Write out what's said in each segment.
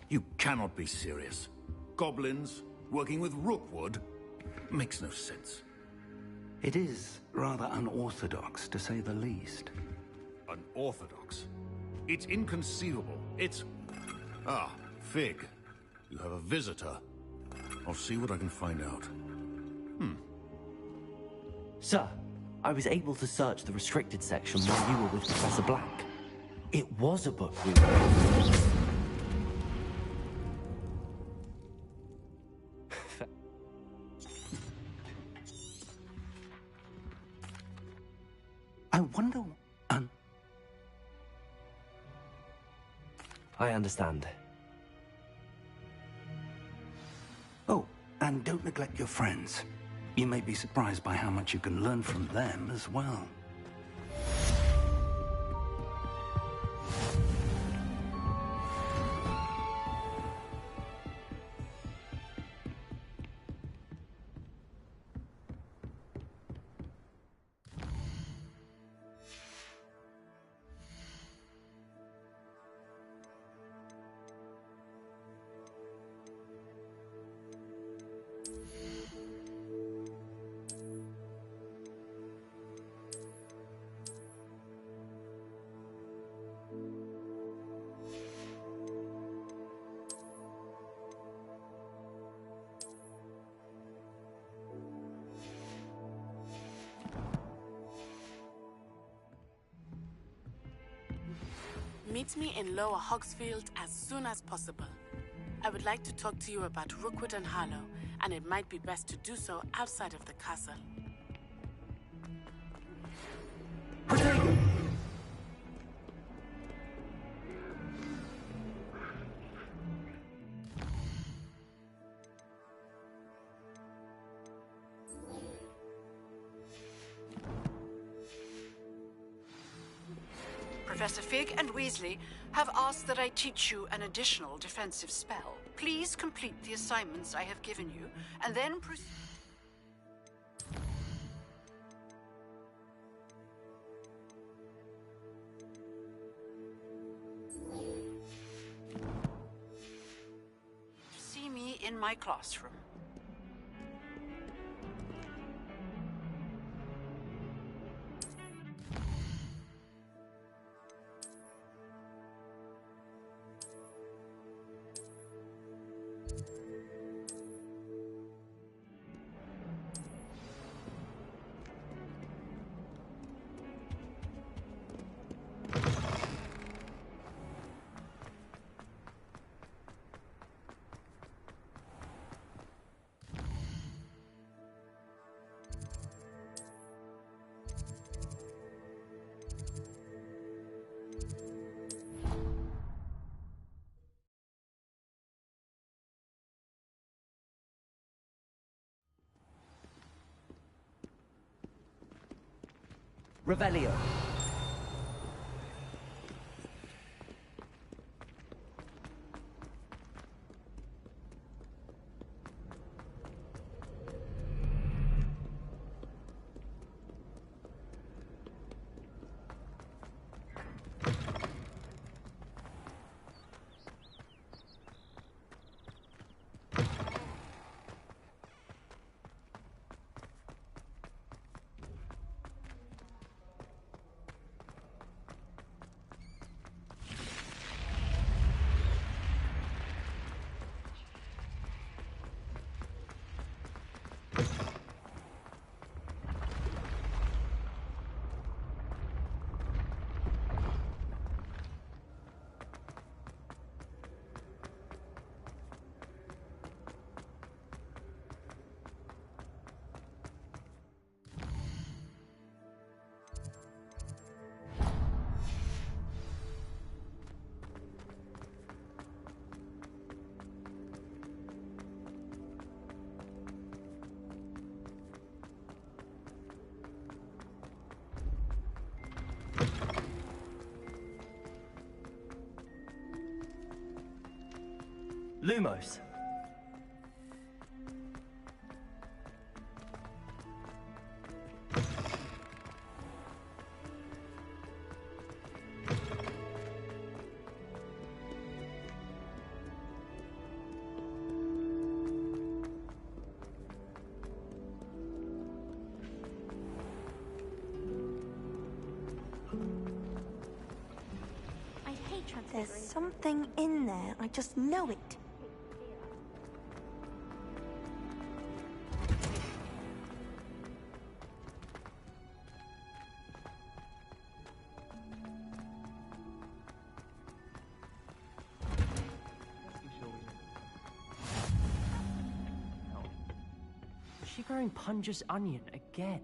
You cannot be serious. Goblins working with Rookwood? Makes no sense. It is rather unorthodox, to say the least. Unorthodox? It's inconceivable. It's... Ah, Fig. You have a visitor. I'll see what I can find out. Sir, I was able to search the restricted section while you were with Professor Black. It was a book we read. I wonder... I understand. Oh, and don't neglect your friends. You may be surprised by how much you can learn from them as well. Meet me in Lower Hogsfield as soon as possible. I would like to talk to you about Rookwood and Harlow, and it might be best to do so outside of the castle. Professor Fig and Weasley have asked that I teach you an additional defensive spell. Please complete the assignments I have given you, and then proceed. See me in my classroom. Revelio. Lumos. There's something in there. I just know it. Is she growing Punja's onion again?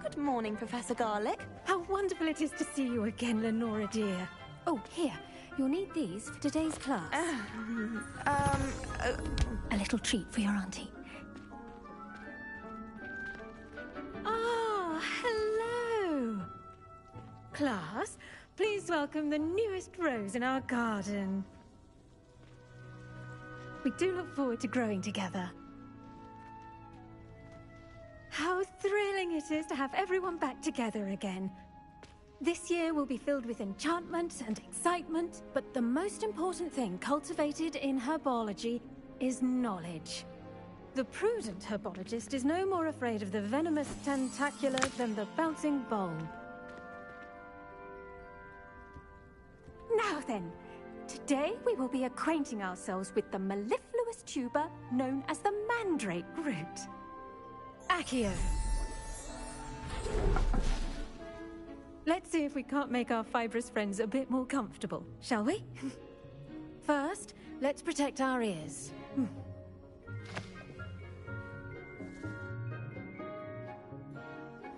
Good morning, Professor Garlic. How wonderful it is to see you again, Lenora dear. Oh, here. You'll need these for today's class. A little treat for your auntie. Ah, hello. Class, please welcome the newest rose in our garden. We do look forward to growing together. How thrilling it is to have everyone back together again. This year will be filled with enchantment and excitement, but the most important thing cultivated in herbology is knowledge. The prudent herbologist is no more afraid of the venomous tentacula than the bouncing bulb. Now then, today we will be acquainting ourselves with the mellifluous tuber known as the mandrake root. Accio. Let's see if we can't make our fibrous friends a bit more comfortable, shall we? First, let's protect our ears.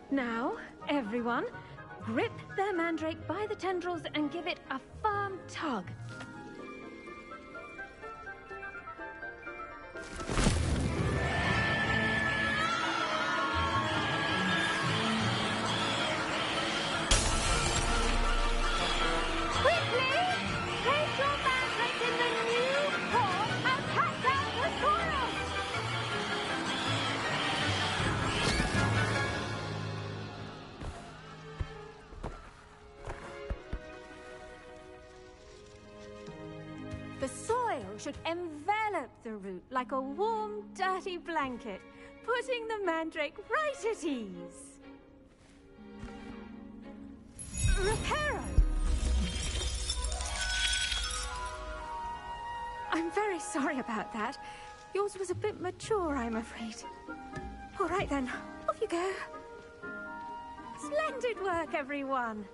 Now, everyone, grip their mandrake by the tendrils and give it a firm tug. The soil should envelop the root like a warm, dirty blanket, putting the mandrake right at ease. Reparo! I'm very sorry about that. Yours was a bit mature, I'm afraid. All right then, off you go. Splendid work, everyone!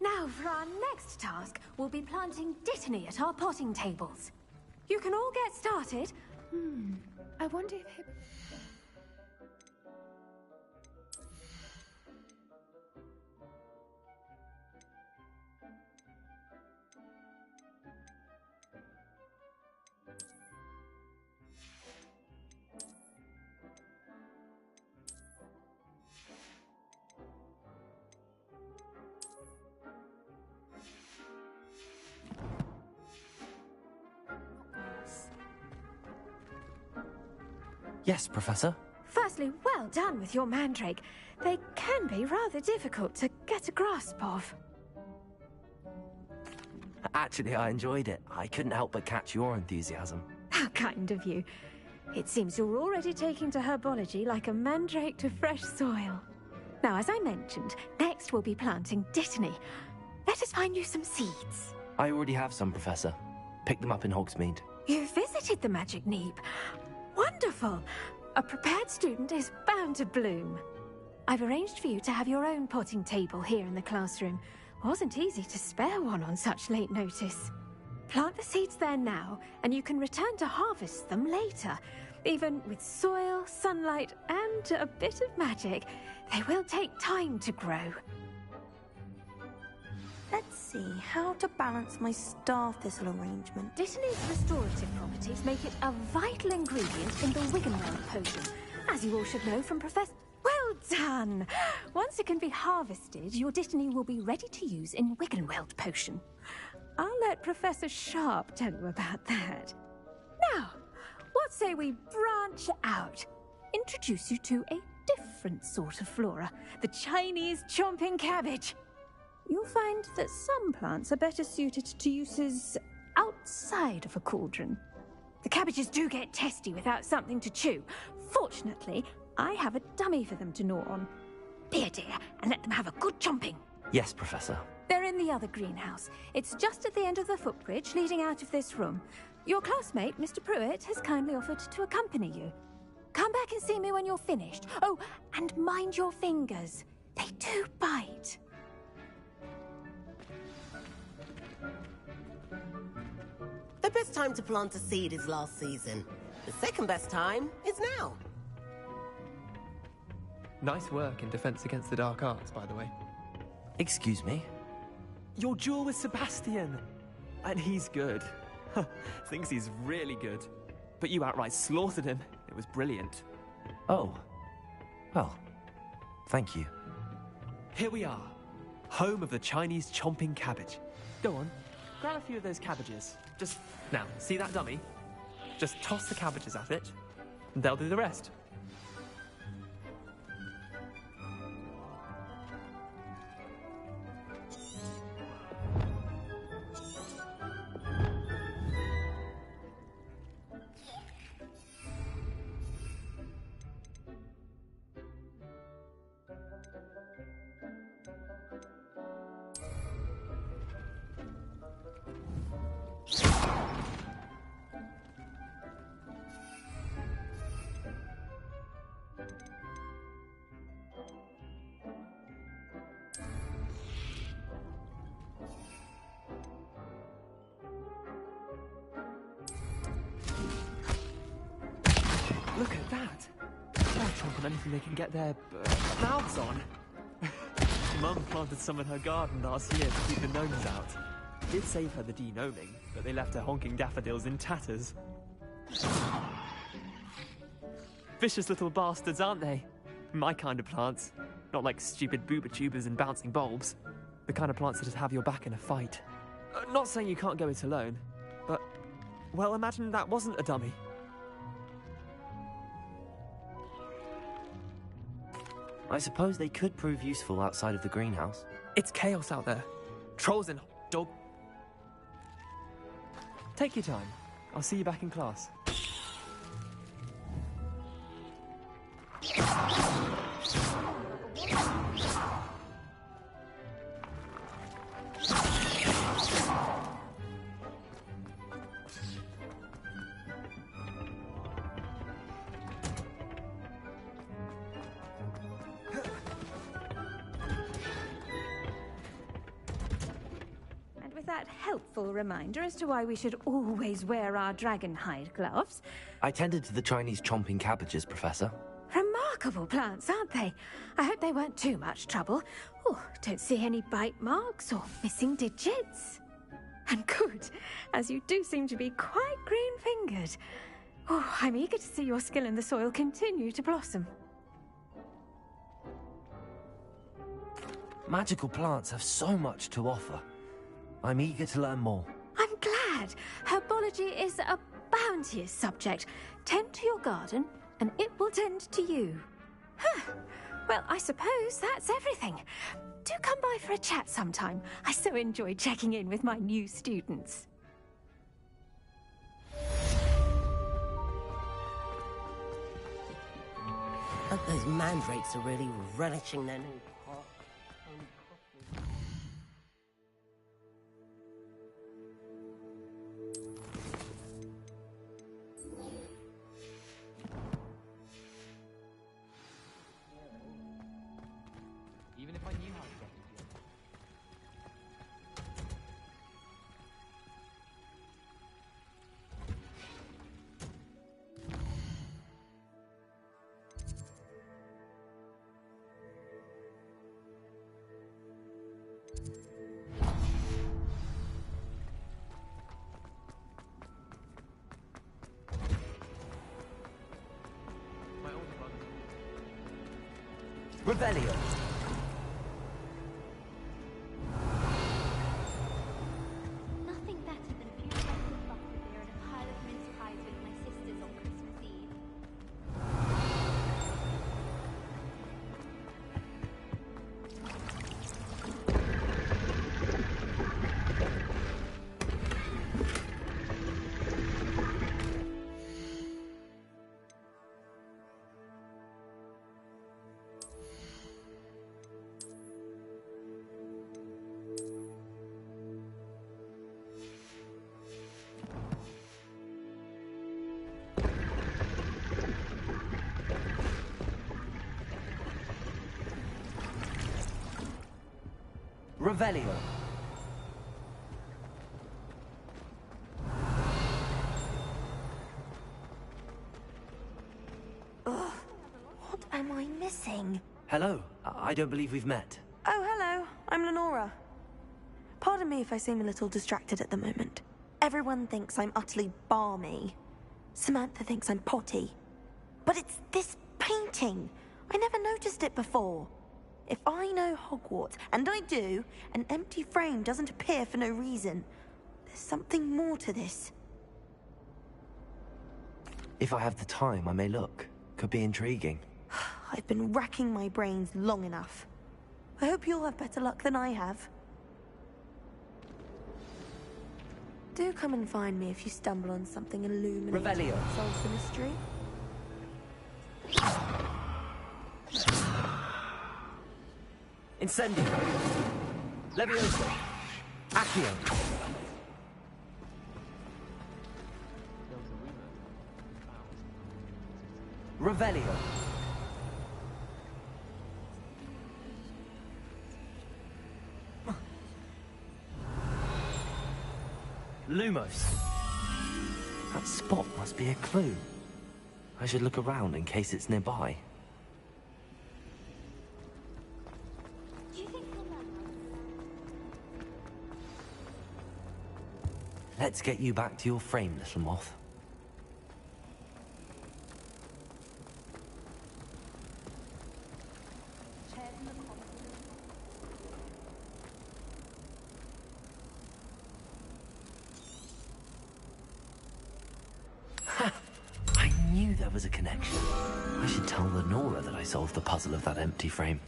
Now, for our next task, we'll be planting Dittany at our potting tables. You can all get started. I wonder if... Yes, Professor. Firstly, well done with your mandrake. They can be rather difficult to get a grasp of. Actually, I enjoyed it. I couldn't help but catch your enthusiasm. How kind of you. It seems you're already taking to herbology like a mandrake to fresh soil. Now, as I mentioned, next we'll be planting Dittany. Let us find you some seeds. I already have some, Professor. Picked them up in Hogsmeade. You visited the Magic Neep. Wonderful! A prepared student is bound to bloom. I've arranged for you to have your own potting table here in the classroom. Wasn't easy to spare one on such late notice. Plant the seeds there now, and you can return to harvest them later. Even with soil, sunlight, and a bit of magic, they will take time to grow. Let's see how to balance my star thistle arrangement. Dittany's restorative properties make it a vital ingredient in the Wiggenweld potion, as you all should know from Professor... Well done! Once it can be harvested, your Dittany will be ready to use in Wiggenweld potion. I'll let Professor Sharp tell you about that. Now, what say we branch out? Introduce you to a different sort of flora, the Chinese chomping cabbage. You'll find that some plants are better suited to uses outside of a cauldron. The cabbages do get testy without something to chew. Fortunately, I have a dummy for them to gnaw on. Here, dear, and let them have a good chomping. Yes, Professor. They're in the other greenhouse. It's just at the end of the footbridge leading out of this room. Your classmate, Mr. Pruitt, has kindly offered to accompany you. Come back and see me when you're finished. Oh, and mind your fingers. They do bite. The best time to plant a seed is last season. The second best time is now. Nice work in Defense Against the Dark Arts, by the way. Excuse me? Your duel with Sebastian! And he's good. Thinks he's really good. But you outright slaughtered him. It was brilliant. Oh. Well, thank you. Here we are. Home of the Chinese chomping cabbage. Go on, grab a few of those cabbages. Just, now, see that dummy? Just toss the cabbages at it, and they'll do the rest. Look at that! They're chomping anything they can get their mouths on. Mum planted some in her garden last year to keep the gnomes out. Did save her the de-gnoming, but they left her honking daffodils in tatters. Vicious little bastards, aren't they? My kind of plants. Not like stupid booba tubers and bouncing bulbs. The kind of plants that'd have your back in a fight. Not saying you can't go it alone, but, well, imagine that wasn't a dummy. I suppose they could prove useful outside of the greenhouse. It's chaos out there. Trolls and dog. Take your time. I'll see you back in class. That helpful reminder as to why we should always wear our dragon hide gloves. I tended to the Chinese chomping cabbages, Professor. Remarkable plants, aren't they? I hope they weren't too much trouble. Oh, don't see any bite marks or missing digits. And good, as you do seem to be quite green-fingered. Oh, I'm eager to see your skill in the soil continue to blossom. Magical plants have so much to offer. I'm eager to learn more. I'm glad. Herbology is a bounteous subject. Tend to your garden, and it will tend to you. Huh. Well, I suppose that's everything. Do come by for a chat sometime. I so enjoy checking in with my new students. Those mandrakes are really relishing their new pot. Even if I knew how to get into it. My older brother. Rebellion! Nothing better than a few glasses of butterbeer and a pile of mince pies with my sisters on Christmas Eve. Revelio. Ugh. What am I missing? Hello. I don't believe we've met. Oh, hello. I'm Lenora. Pardon me if I seem a little distracted at the moment. Everyone thinks I'm utterly balmy. Samantha thinks I'm potty. But it's this painting. I never noticed it before. If I know Hogwarts, and I do, an empty frame doesn't appear for no reason. There's something more to this. If I have the time, I may look. Could be intriguing. I've been racking my brains long enough. I hope you'll have better luck than I have. Do come and find me if you stumble on something illuminating Revelio. that solves the mystery. Incendio. Levioso. Accio. Revelio. Lumos. That spot must be a clue. I should look around in case it's nearby. Do you think he'll know? Let's get you back to your frame, little moth. I knew there was a connection. I should tell Lenora that I solved the puzzle of that empty frame.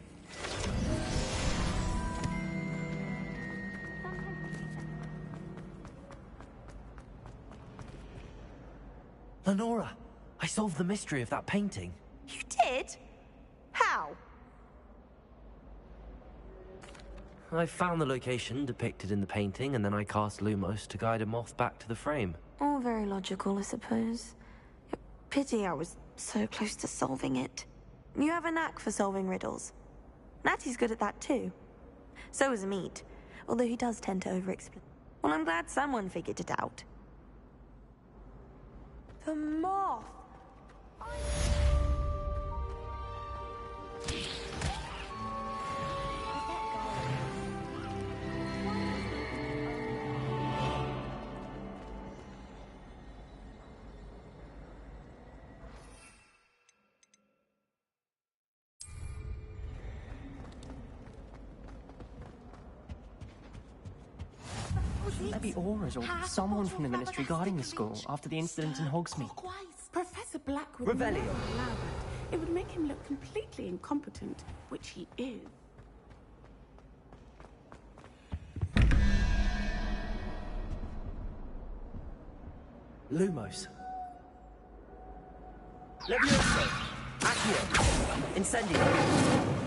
Lenora, I solved the mystery of that painting. You did? How? I found the location depicted in the painting, and then I cast Lumos to guide a moth back to the frame. All very logical, I suppose. Pity I was so close to solving it. You have a knack for solving riddles. Natty's good at that too. So is Meat, although he does tend to over-explain. Well, I'm glad someone figured it out. The moth! Shouldn't there be auras or someone from the Ministry guarding the school after the incident in Hogsmeade? Professor Black would Revelio. never allow that. It would make him look completely incompetent, which he is. Lumos. Levioso. Accio. Incendio.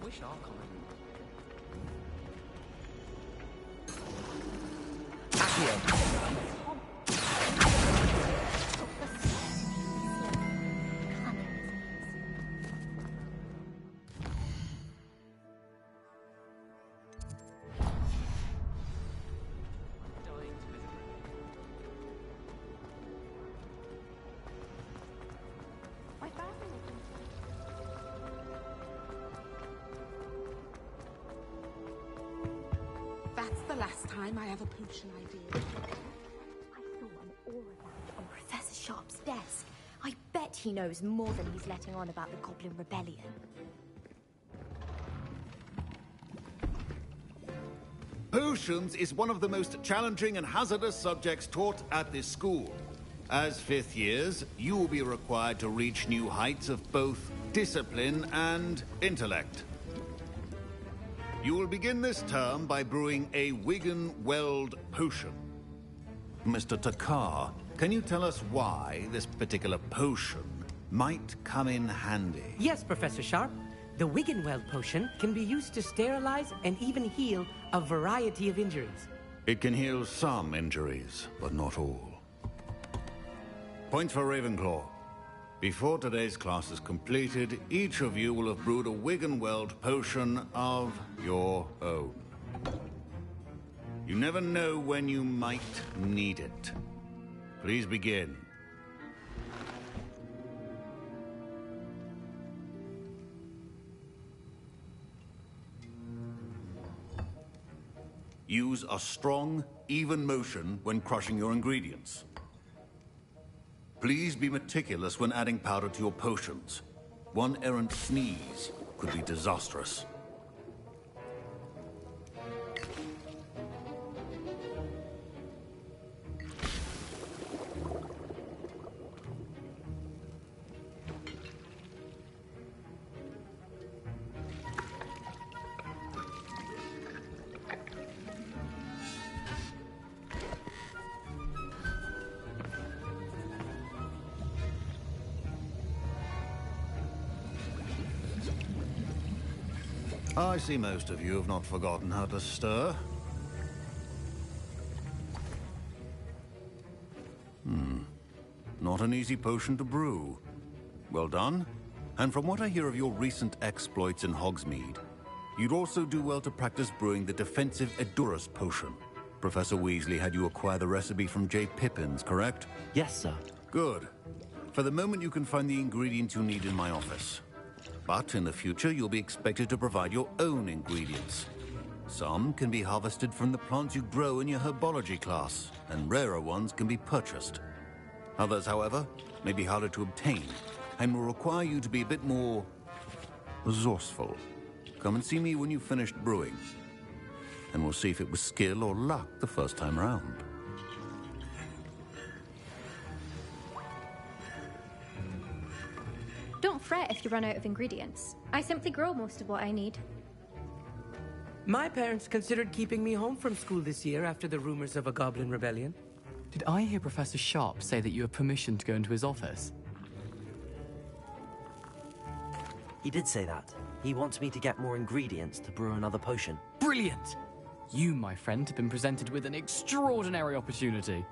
Wish our kind. Accio. That's the last time I have a potion idea. I saw an aura badge on Professor Sharp's desk. I bet he knows more than he's letting on about the Goblin Rebellion. Potions is one of the most challenging and hazardous subjects taught at this school. As fifth years, you will be required to reach new heights of both discipline and intellect. You will begin this term by brewing a Wigan Weld potion. Mr. Takar, can you tell us why this particular potion might come in handy? Yes, Professor Sharp. The Wiggenweld potion can be used to sterilize and even heal a variety of injuries. It can heal some injuries, but not all. Points for Ravenclaw. Before today's class is completed, each of you will have brewed a Wiggenweld potion of your own. You never know when you might need it. Please begin. Use a strong, even motion when crushing your ingredients. Please be meticulous when adding powder to your potions. One errant sneeze could be disastrous. I see most of you have not forgotten how to stir. Not an easy potion to brew. Well done. And from what I hear of your recent exploits in Hogsmeade, you'd also do well to practice brewing the defensive Edurus potion. Professor Weasley had you acquire the recipe from J. Pippins, correct? Yes, sir. Good. For the moment, you can find the ingredients you need in my office. But in the future, you'll be expected to provide your own ingredients. Some can be harvested from the plants you grow in your herbology class, and rarer ones can be purchased. Others, however, may be harder to obtain, and will require you to be a bit more resourceful. Come and see me when you've finished brewing, and we'll see if it was skill or luck the first time around. Don't fret if you run out of ingredients. I simply grow most of what I need. My parents considered keeping me home from school this year after the rumors of a goblin rebellion. Did I hear Professor Sharp say that you have permission to go into his office? He did say that. He wants me to get more ingredients to brew another potion. Brilliant! You, my friend, have been presented with an extraordinary opportunity.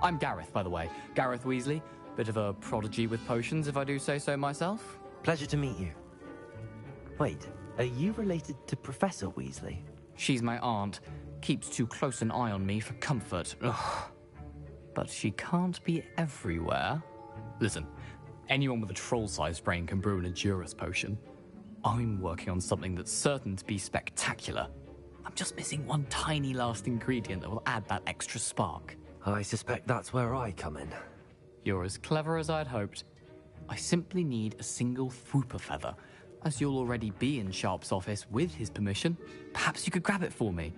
I'm Gareth, by the way. Gareth Weasley. Bit of a prodigy with potions, if I do say so myself. Pleasure to meet you. Wait, are you related to Professor Weasley? She's my aunt. Keeps too close an eye on me for comfort. Ugh. But she can't be everywhere. Listen, anyone with a troll-sized brain can brew an Edurus potion. I'm working on something that's certain to be spectacular. I'm just missing one tiny last ingredient that will add that extra spark. I suspect that's where I come in. You're as clever as I'd hoped. I simply need a single Fwooper feather. As you'll already be in Sharp's office with his permission, perhaps you could grab it for me.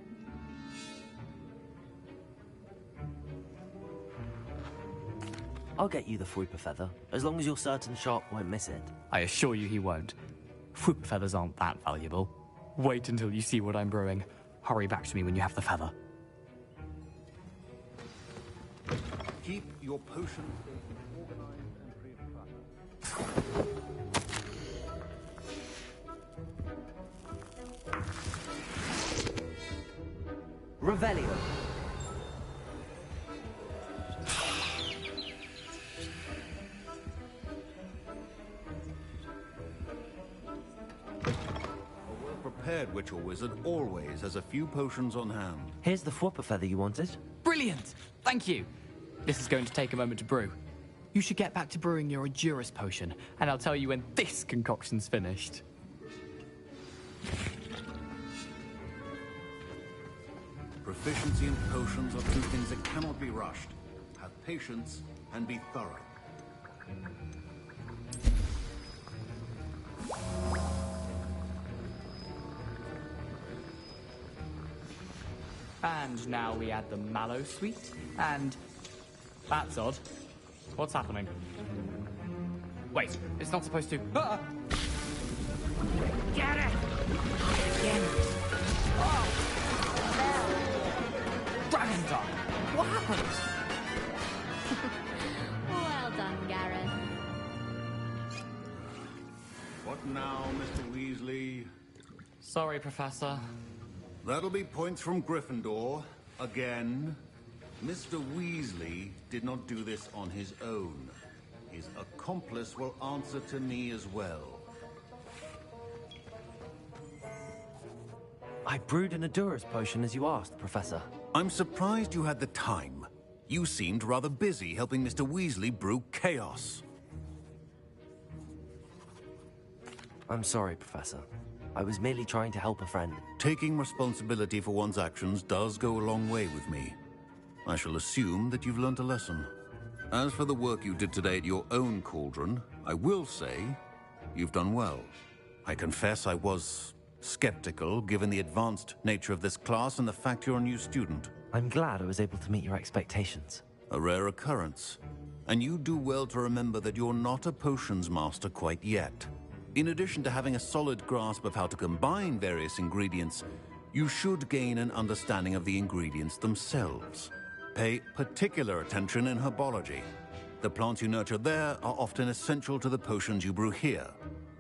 I'll get you the Fwooper feather, as long as you're certain Sharp won't miss it. I assure you he won't. Fwooper feathers aren't that valuable. Wait until you see what I'm brewing. Hurry back to me when you have the feather. Keep your potion organized and pre-tracked. Revelio. Prepared witch or wizard always has a few potions on hand. Here's the Fwooper feather you wanted. Brilliant! Thank you! This is going to take a moment to brew. You should get back to brewing your Edurus potion, and I'll tell you when this concoction's finished. Proficiency in potions are two things that cannot be rushed. Have patience and be thorough. And now we add the mallow sweet, and... That's odd. What's happening? Wait, it's not supposed to... Ah! Get it! Again. Oh! Dragon Tongue! What happened? Well done, Gareth. What now, Mr. Weasley? Sorry, Professor. That'll be points from Gryffindor. Again. Mr. Weasley did not do this on his own. His accomplice will answer to me as well. I brewed an Adura's potion as you asked, Professor. I'm surprised you had the time. You seemed rather busy helping Mr. Weasley brew chaos. I'm sorry, Professor. I was merely trying to help a friend. Taking responsibility for one's actions does go a long way with me. I shall assume that you've learnt a lesson. As for the work you did today at your own cauldron, I will say you've done well. I confess I was skeptical, given the advanced nature of this class and the fact you're a new student. I'm glad I was able to meet your expectations. A rare occurrence. And you do well to remember that you're not a potions master quite yet. In addition to having a solid grasp of how to combine various ingredients, you should gain an understanding of the ingredients themselves. Pay particular attention in herbology. The plants you nurture there are often essential to the potions you brew here.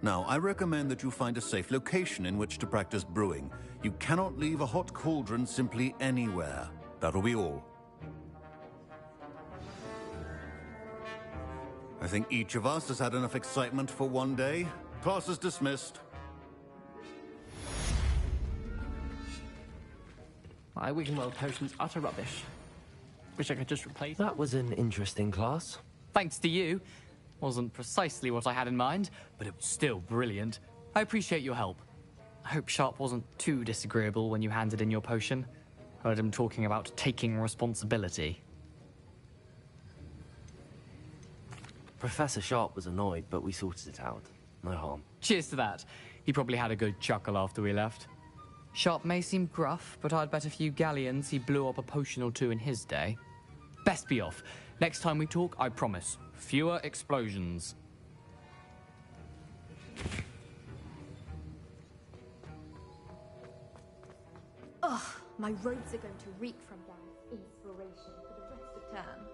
Now, I recommend that you find a safe location in which to practice brewing. You cannot leave a hot cauldron simply anywhere. That'll be all. I think each of us has had enough excitement for one day. Class is dismissed. My Wiggenweld potion's utter rubbish. Wish I could just replace it. That was an interesting class. Thanks to you. Wasn't precisely what I had in mind, but it was still brilliant. I appreciate your help. I hope Sharp wasn't too disagreeable when you handed in your potion. Heard him talking about taking responsibility. Professor Sharp was annoyed, but we sorted it out. No harm. Cheers to that. He probably had a good chuckle after we left. Sharp may seem gruff, but I'd bet a few galleons he blew up a potion or two in his day. Best be off. Next time we talk, I promise. Fewer explosions. Ugh, my robes are going to reek from Gareth's inspiration for the rest of term.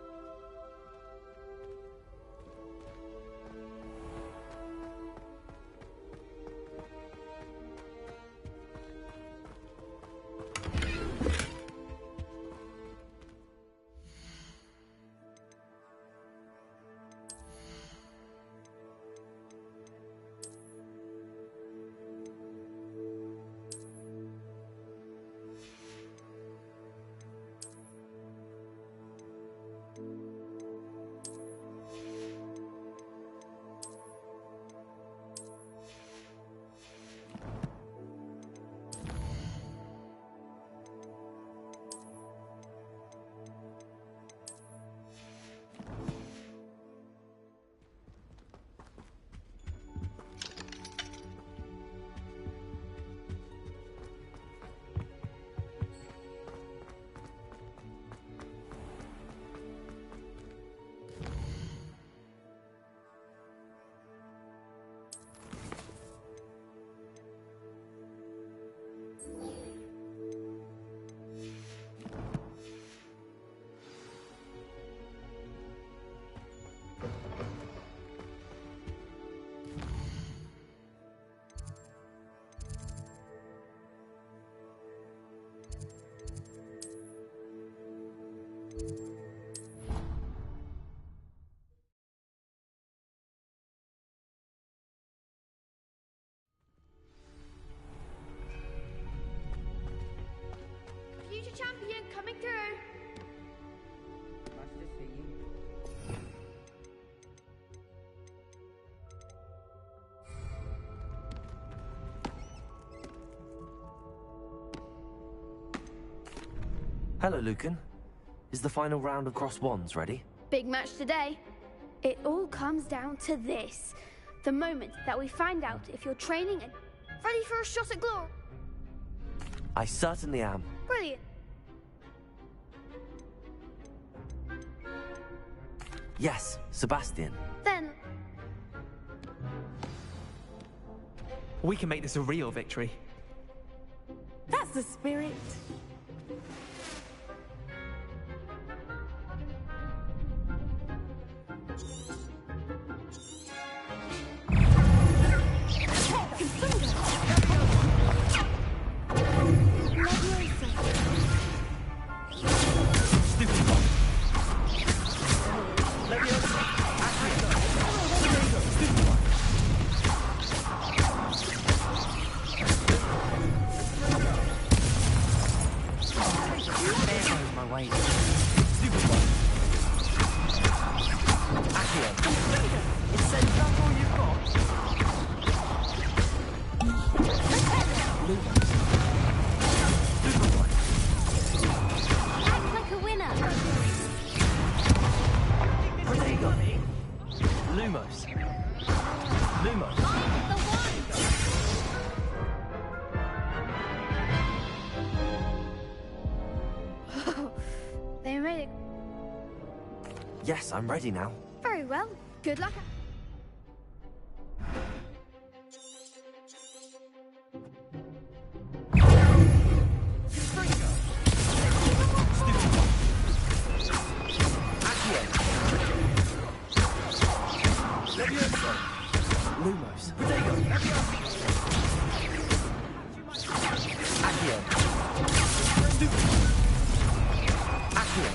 Future champion coming through. Nice to see you. Hello, Lucan. Is the final round of Cross Wands ready? Big match today. It all comes down to this. The moment that we find out if you're training and ready for a shot at glory. I certainly am. Brilliant. Yes, Sebastian. Then, We can make this a real victory. That's the spirit. act like a winner. Lumos. Lumos. They made it Yes, I'm ready now. very well. Good luck. Lumos. Accio. Accio.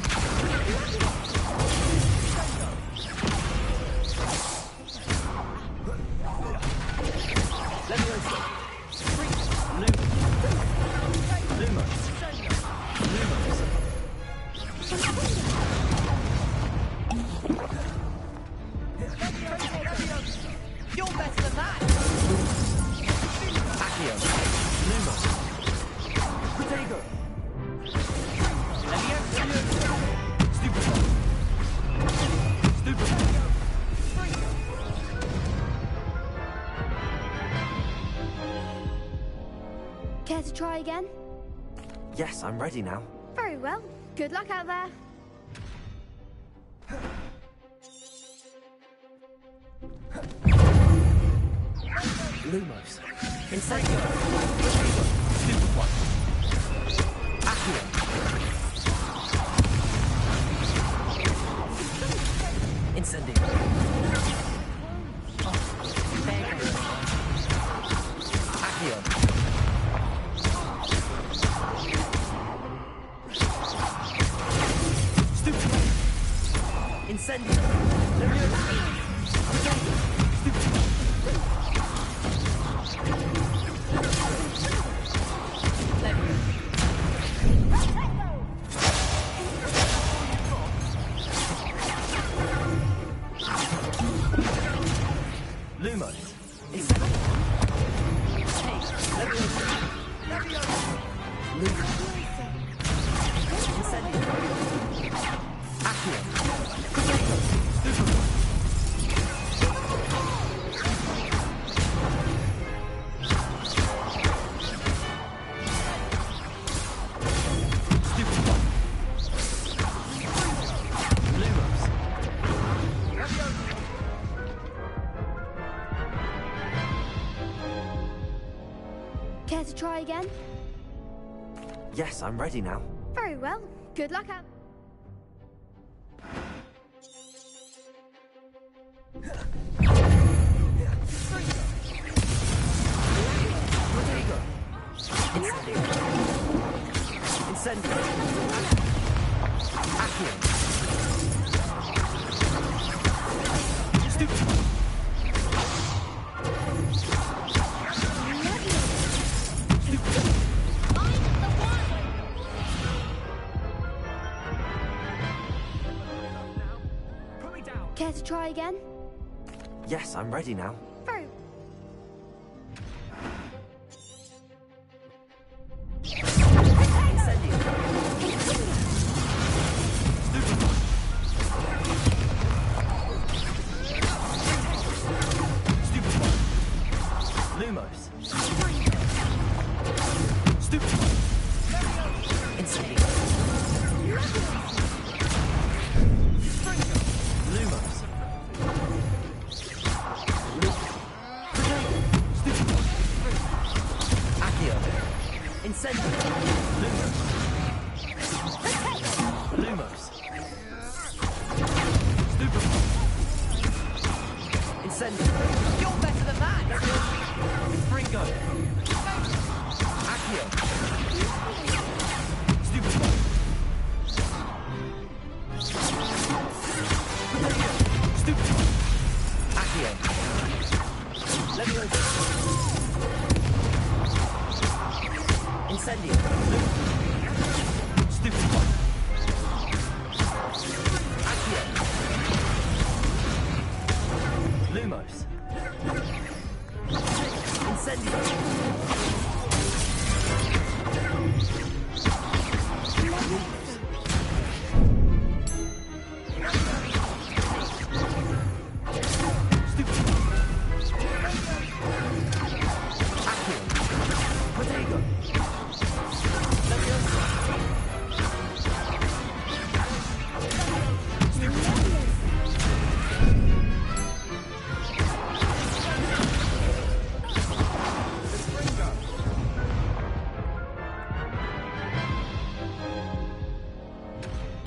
Levioso. Lumos. Lumos. You're better than that! Accio. Lumos. Protego. Stupefy. Stupefy. Care to try again? Yes, I'm ready now. Very well. Good luck out there. Lumos. Incendio. Stupefy. Accio. Incendio. Accio. Stupefy. Incendio. Lumos. Care to try again? Yes, I'm ready now. Very well. Good luck out. Incendio. Accio. Stupefy. Care to try again? Yes, I'm ready now. Very. Lumos. Stupefy. Incendio. Lumos.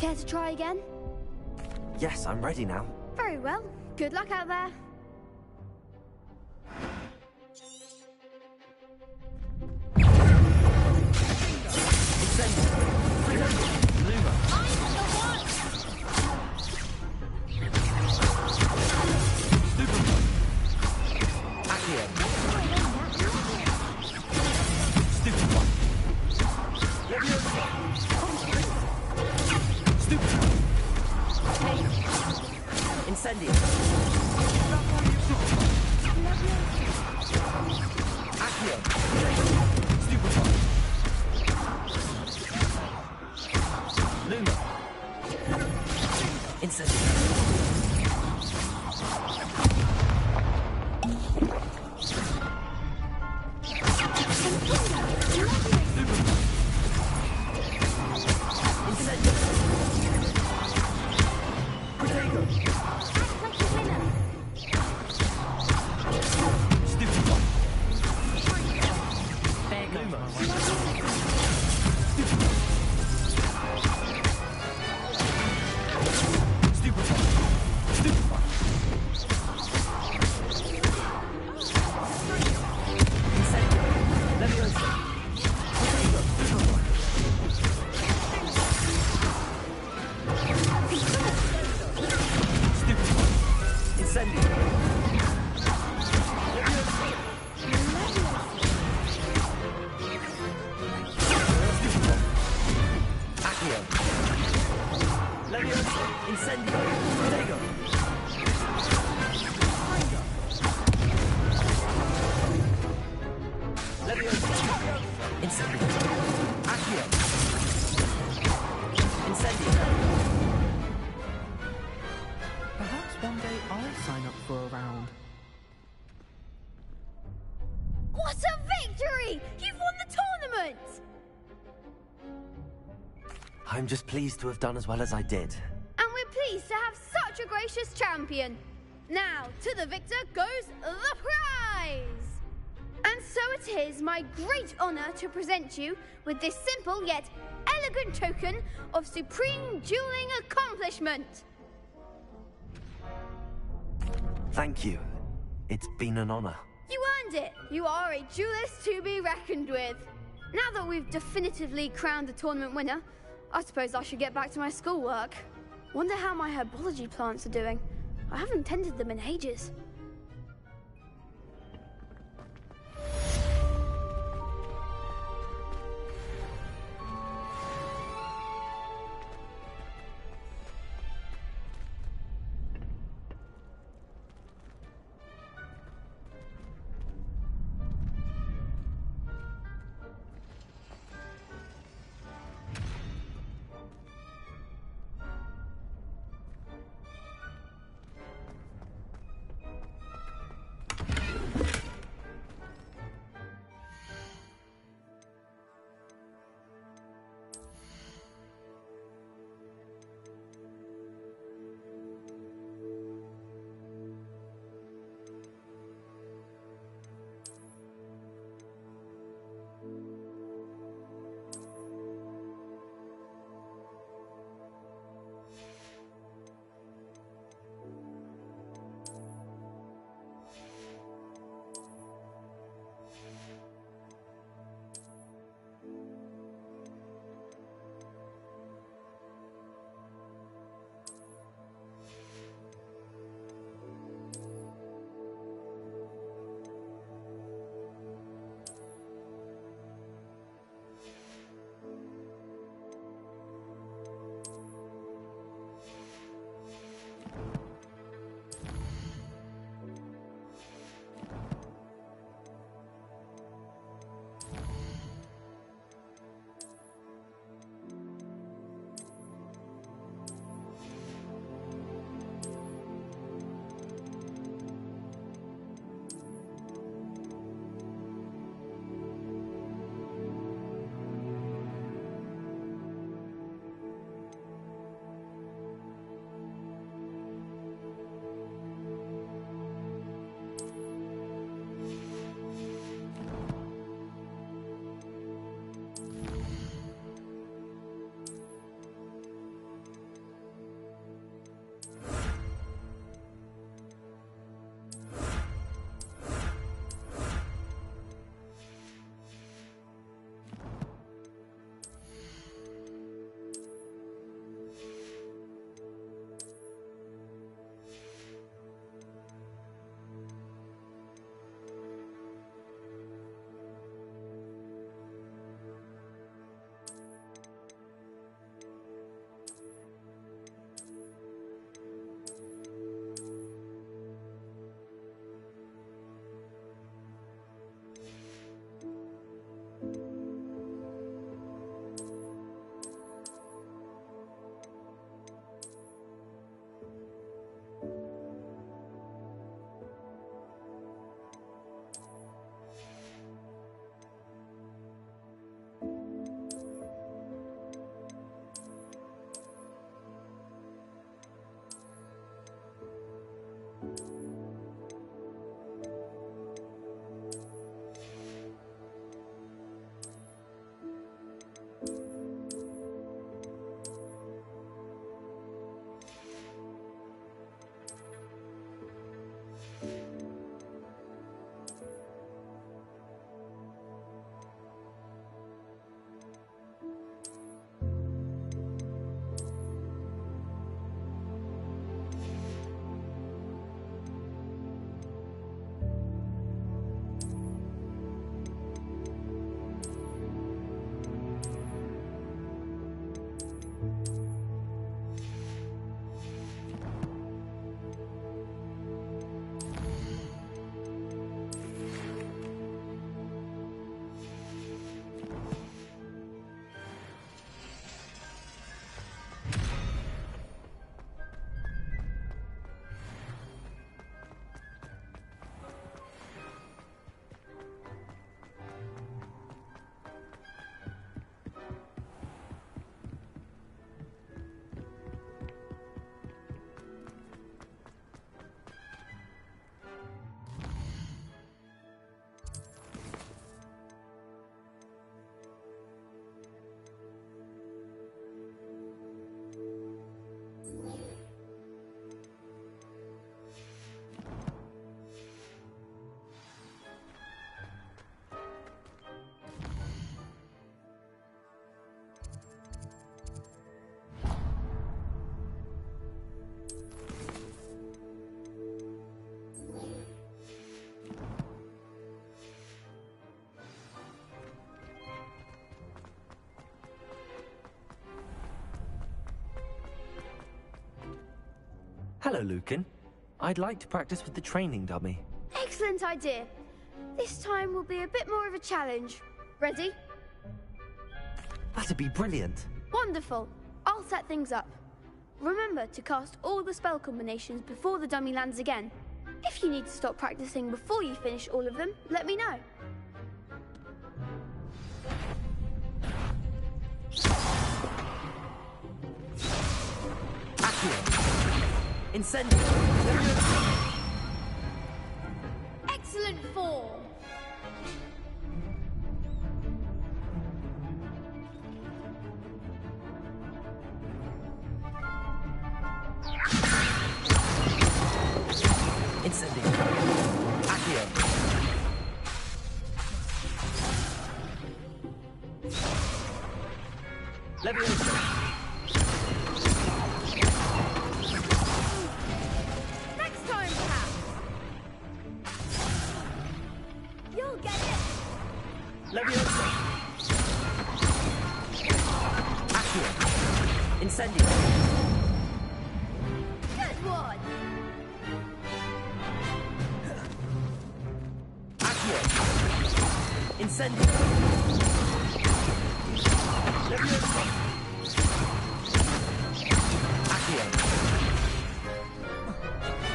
Care to try again? Yes, I'm ready now. Very well. Good luck out there. Perhaps one day I'll sign up for a round. What a victory! You've won the tournament! I'm just pleased to have done as well as I did. And we're pleased to have such a gracious champion. Now, to the victor goes the prize! And so it is my great honor to present you with this simple yet elegant token of supreme dueling accomplishment. Thank you. It's been an honor. You earned it. You are a duelist to be reckoned with. Now that we've definitively crowned the tournament winner, I suppose I should get back to my schoolwork. Wonder how my herbology plants are doing. I haven't tended them in ages. Hello, Lucan. I'd like to practice with the training dummy. Excellent idea. This time will be a bit more of a challenge. Ready? That'd be brilliant. Wonderful. I'll set things up. Remember to cast all the spell combinations before the dummy lands again. If you need to stop practicing before you finish all of them, let me know. Incendio! Excellent form! Incendio! Accio! Leviosa! Next time, perhaps! You'll get it! Leviosa! Accio! Incendio! Good one! Accio! Incendio! Leviosa! Accio!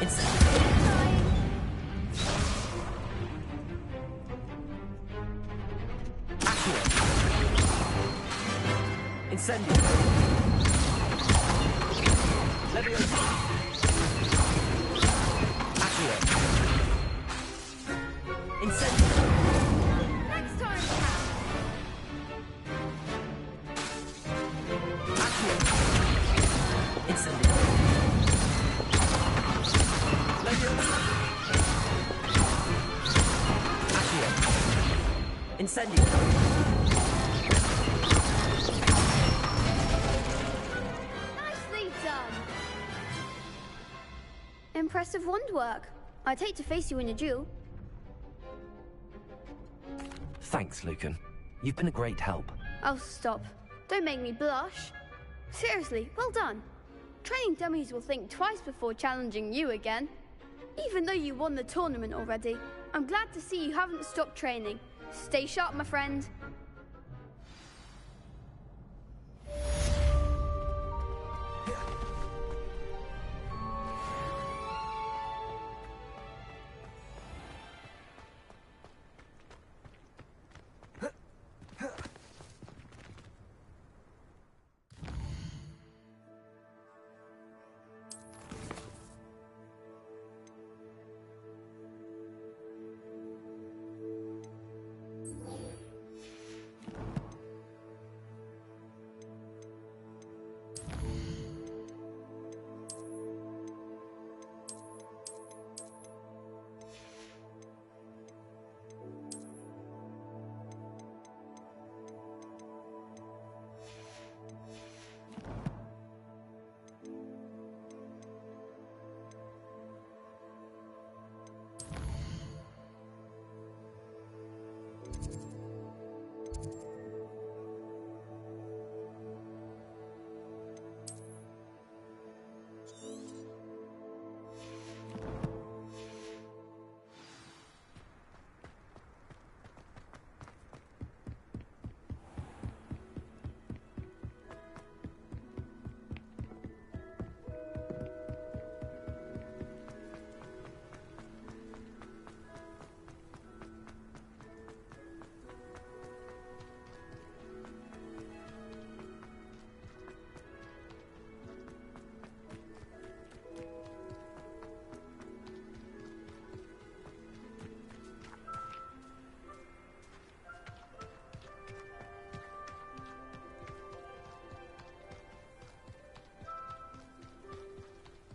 Incendio! Accio! Incendio! Leviosa! Accio! Incendio! Next time, perhaps! Accio! Incendio! Leviosa! Accio! Incendio! Nicely done! Impressive wand work. I'd hate to face you in a duel. Thanks, Lucan. You've been a great help. Oh, stop. Don't make me blush. Seriously, well done. Training dummies will think twice before challenging you again. Even though you won the tournament already, I'm glad to see you haven't stopped training. Stay sharp, my friend.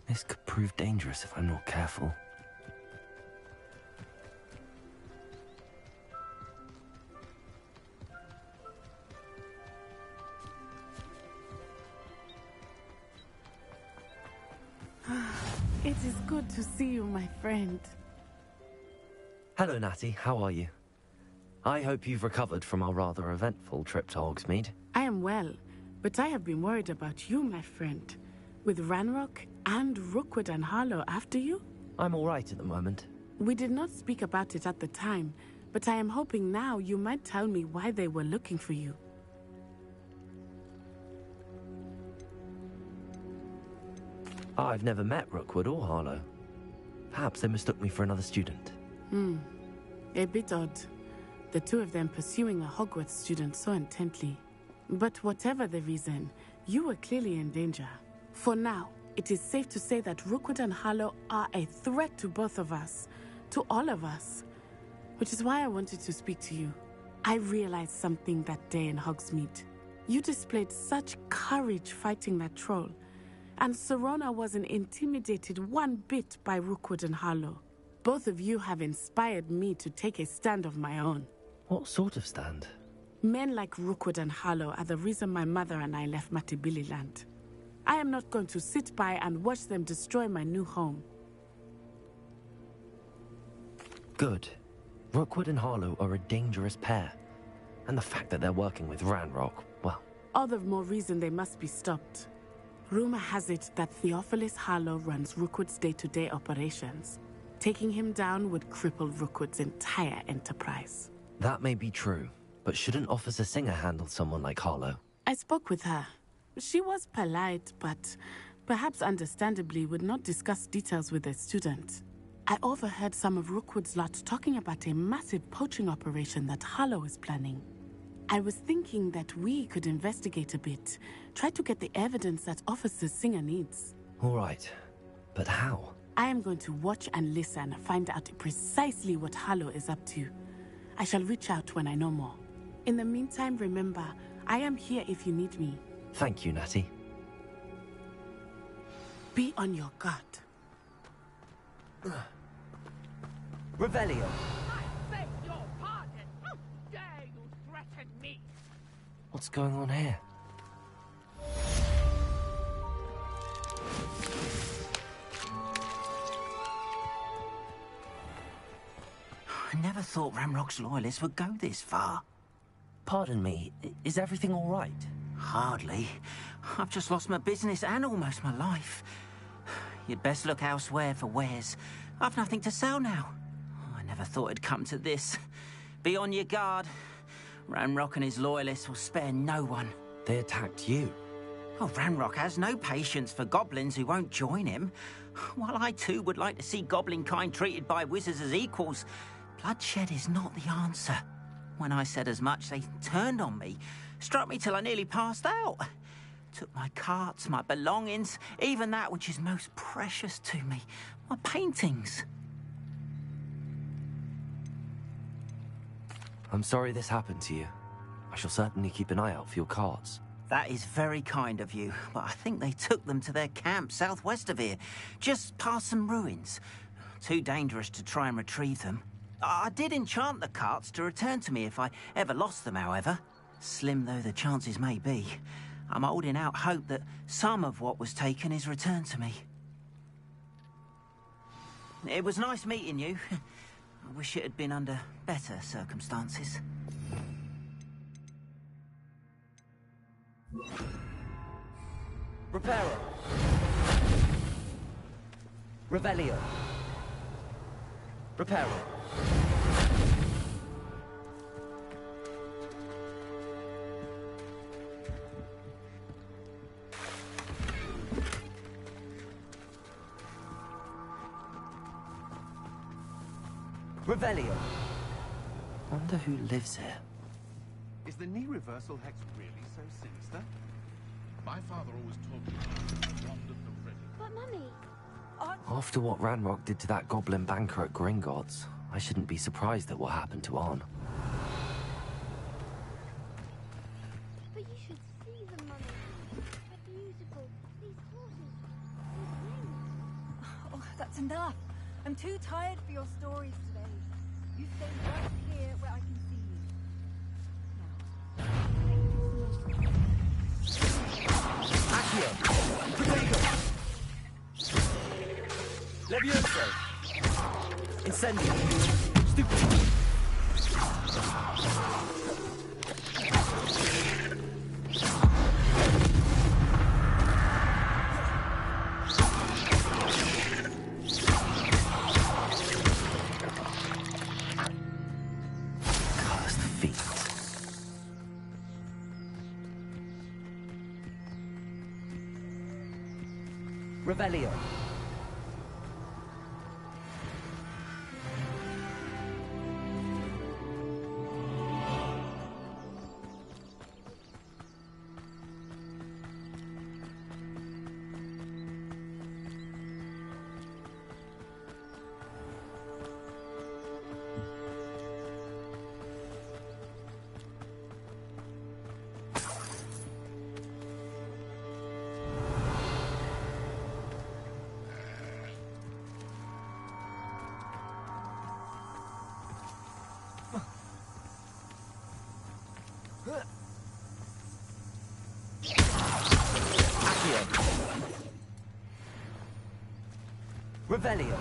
This could prove dangerous if I'm not careful. It is good to see you, my friend. Hello, Natty. How are you? I hope you've recovered from our rather eventful trip to Hogsmeade. I am well, but I have been worried about you, my friend. With Ranrock, And Rookwood and Harlow after you? I'm all right at the moment. We did not speak about it at the time, but I am hoping now you might tell me why they were looking for you. I've never met Rookwood or Harlow. Perhaps they mistook me for another student. A bit odd. The two of them pursuing a Hogwarts student so intently. But whatever the reason, you were clearly in danger. For now, it is safe to say that Rookwood and Harlow are a threat to both of us. To all of us. Which is why I wanted to speak to you. I realized something that day in Hogsmeade. You displayed such courage fighting that troll. And Serona wasn't intimidated one bit by Rookwood and Harlow. Both of you have inspired me to take a stand of my own. What sort of stand? Men like Rookwood and Harlow are the reason my mother and I left Matibili land. I am not going to sit by and watch them destroy my new home. Good. Rookwood and Harlow are a dangerous pair. And the fact that they're working with Ranrock, well... All the more reason they must be stopped. Rumor has it that Theophilus Harlow runs Rookwood's day-to-day operations. Taking him down would cripple Rookwood's entire enterprise. That may be true, but shouldn't Officer Singer handle someone like Harlow? I spoke with her. She was polite, but perhaps understandably would not discuss details with a student. I overheard some of Rookwood's lot talking about a massive poaching operation that Harlow is planning. I was thinking that we could investigate a bit, try to get the evidence that Officer Singer needs. All right, but how? I am going to watch and listen, find out precisely what Harlow is up to. I shall reach out when I know more. In the meantime, remember, I am here if you need me. Thank you, Natty. Be on your guard. Revelio. I beg your pardon. How dare you threaten me? What's going on here? I never thought Ranrock's loyalists would go this far. Pardon me, is everything all right? Hardly. I've just lost my business and almost my life. You'd best look elsewhere for wares. I've nothing to sell now. I never thought it'd come to this. Be on your guard. Ranrock and his loyalists will spare no one. They attacked you? Oh, Ranrock has no patience for goblins who won't join him. While I too would like to see goblin kind treated by wizards as equals, bloodshed is not the answer. When I said as much, they turned on me, struck me till I nearly passed out. Took my carts, my belongings, even that which is most precious to me, my paintings. I'm sorry this happened to you. I shall certainly keep an eye out for your carts. That is very kind of you, but I think they took them to their camp southwest of here, just past some ruins. Too dangerous to try and retrieve them. I did enchant the carts to return to me if I ever lost them, however. Slim though the chances may be, I'm holding out hope that some of what was taken is returned to me. It was nice meeting you. I wish it had been under better circumstances. Reparo. Revelio. Reparo. Revelio. Wonder who lives here. Is the knee reversal hex really so sinister? My father always told me I was fond of the pretty. But, Mummy... After what Ranrock did to that goblin banker at Gringotts, I shouldn't be surprised at what happened to Arn. But you should see them, Mummy. They're beautiful. These horses. These wings. Oh, that's enough. I'm too tired for your stories today. You stay right here where I can see you. Accio! Protego! Levioso! Incendio! Stupid! Revelio. Revelio.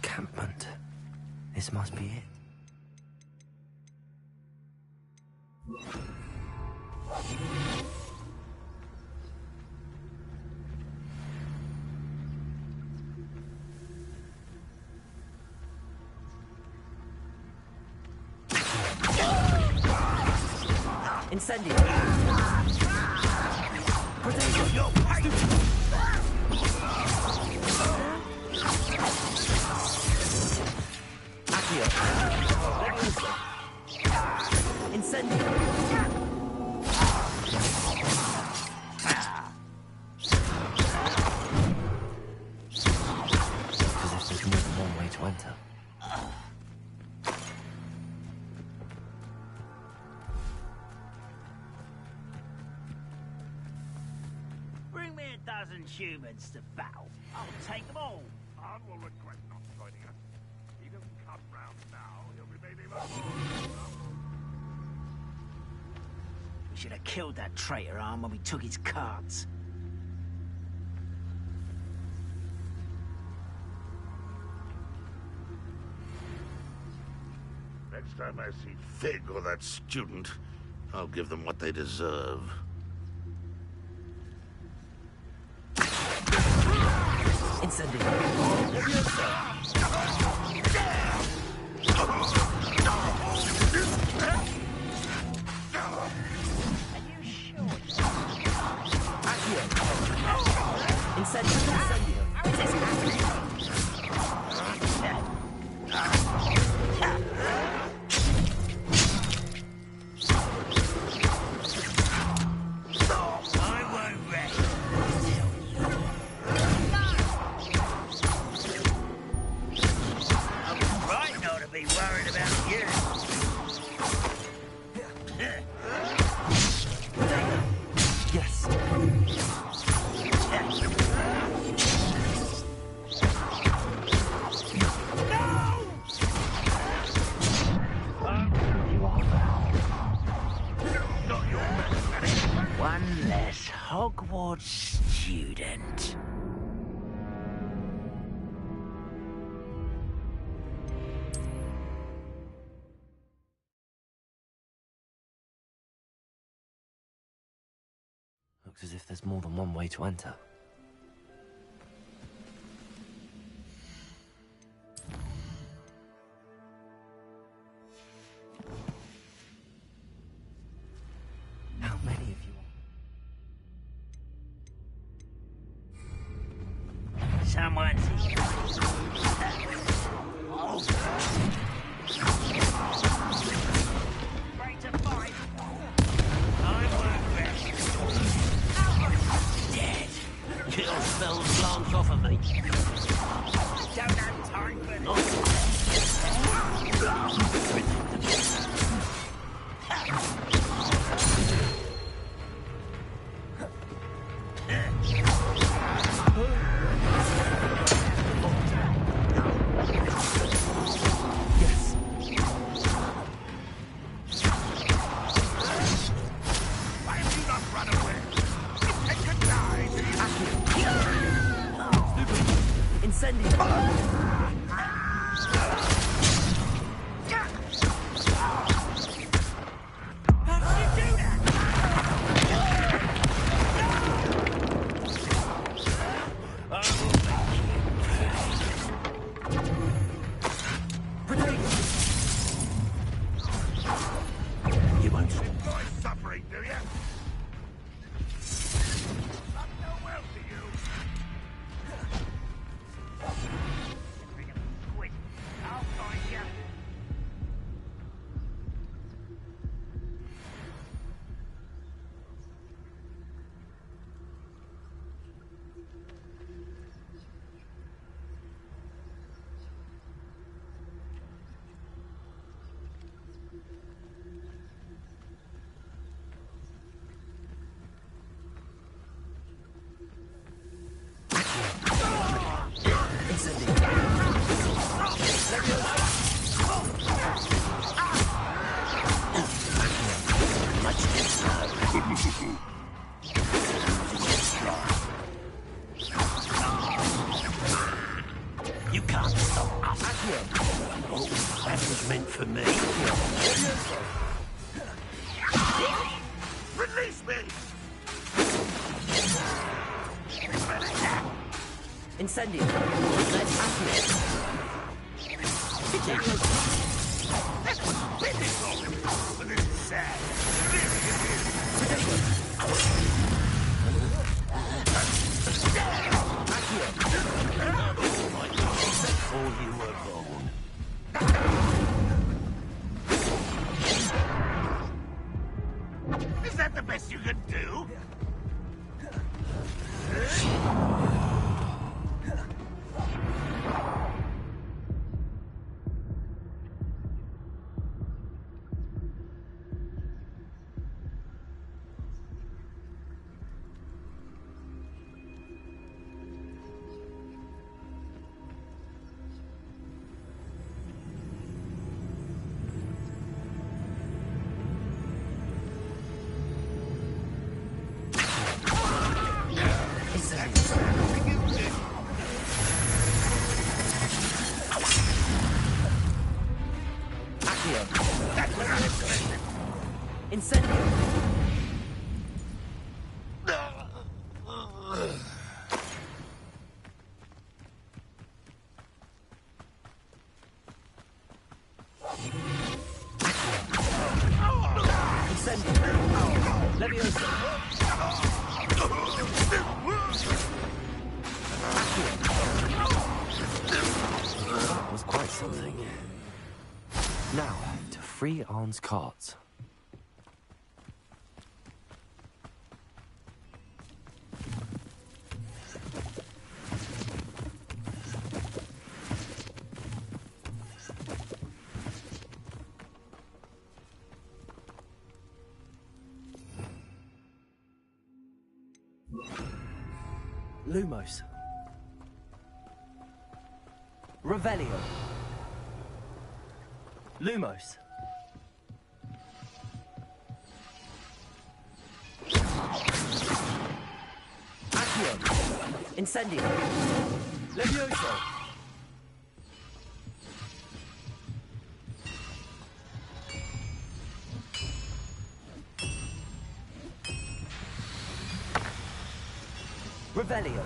Encampment. This must be it. Incendio. Protection. As if there's more than one way to enter. Bring me 1,000 humans to battle. I'll take them all. Khan will regret not joining us. He doesn't come round now. He'll be made even more. We should have killed that traitor arm when we took his cards. Next time I see Fig or that student, I'll give them what they deserve. Right not to be worried about you. Yes. One less Hogwarts student. Looks as if there's more than one way to enter. How many of you are? Someone's here. Great to fight. I won't rest. Dead. Kill spells glance off of me. Don't have time for You can't stop us. Oh, that was meant for me. Release me! Incendio. Let's activate. That's what's been involved. But this is sad. Before you were born. Is that the best you can do? Incendio. That was quite something. Now, to free Arn's cards. Lumos. Revelio. Lumos. Accio. Incendio. Levioso. Revelio.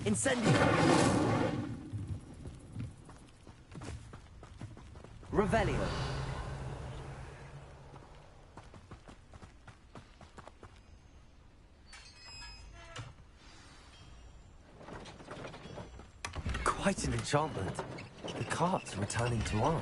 Incendio. Revelio. Quite an enchantment. The cart's returning to arm.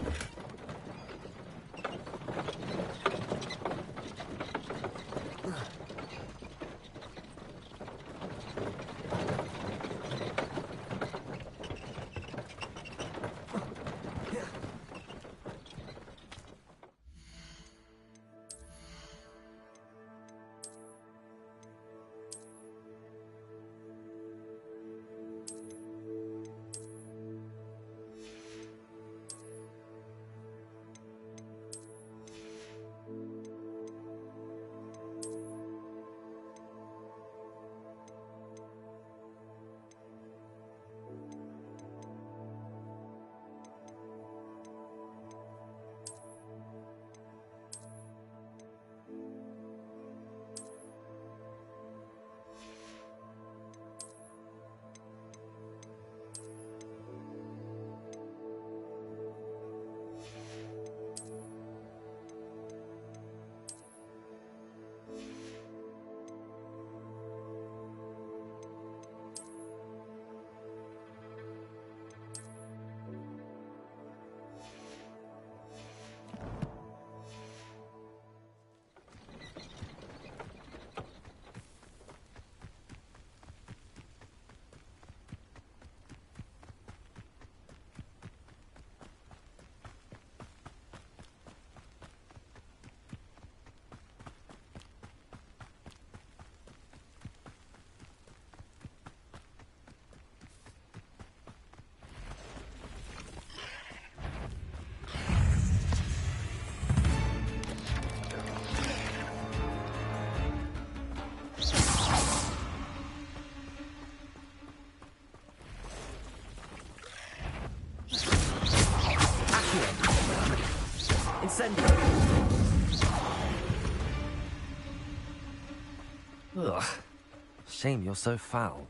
Send it! Ugh. Shame you're so foul.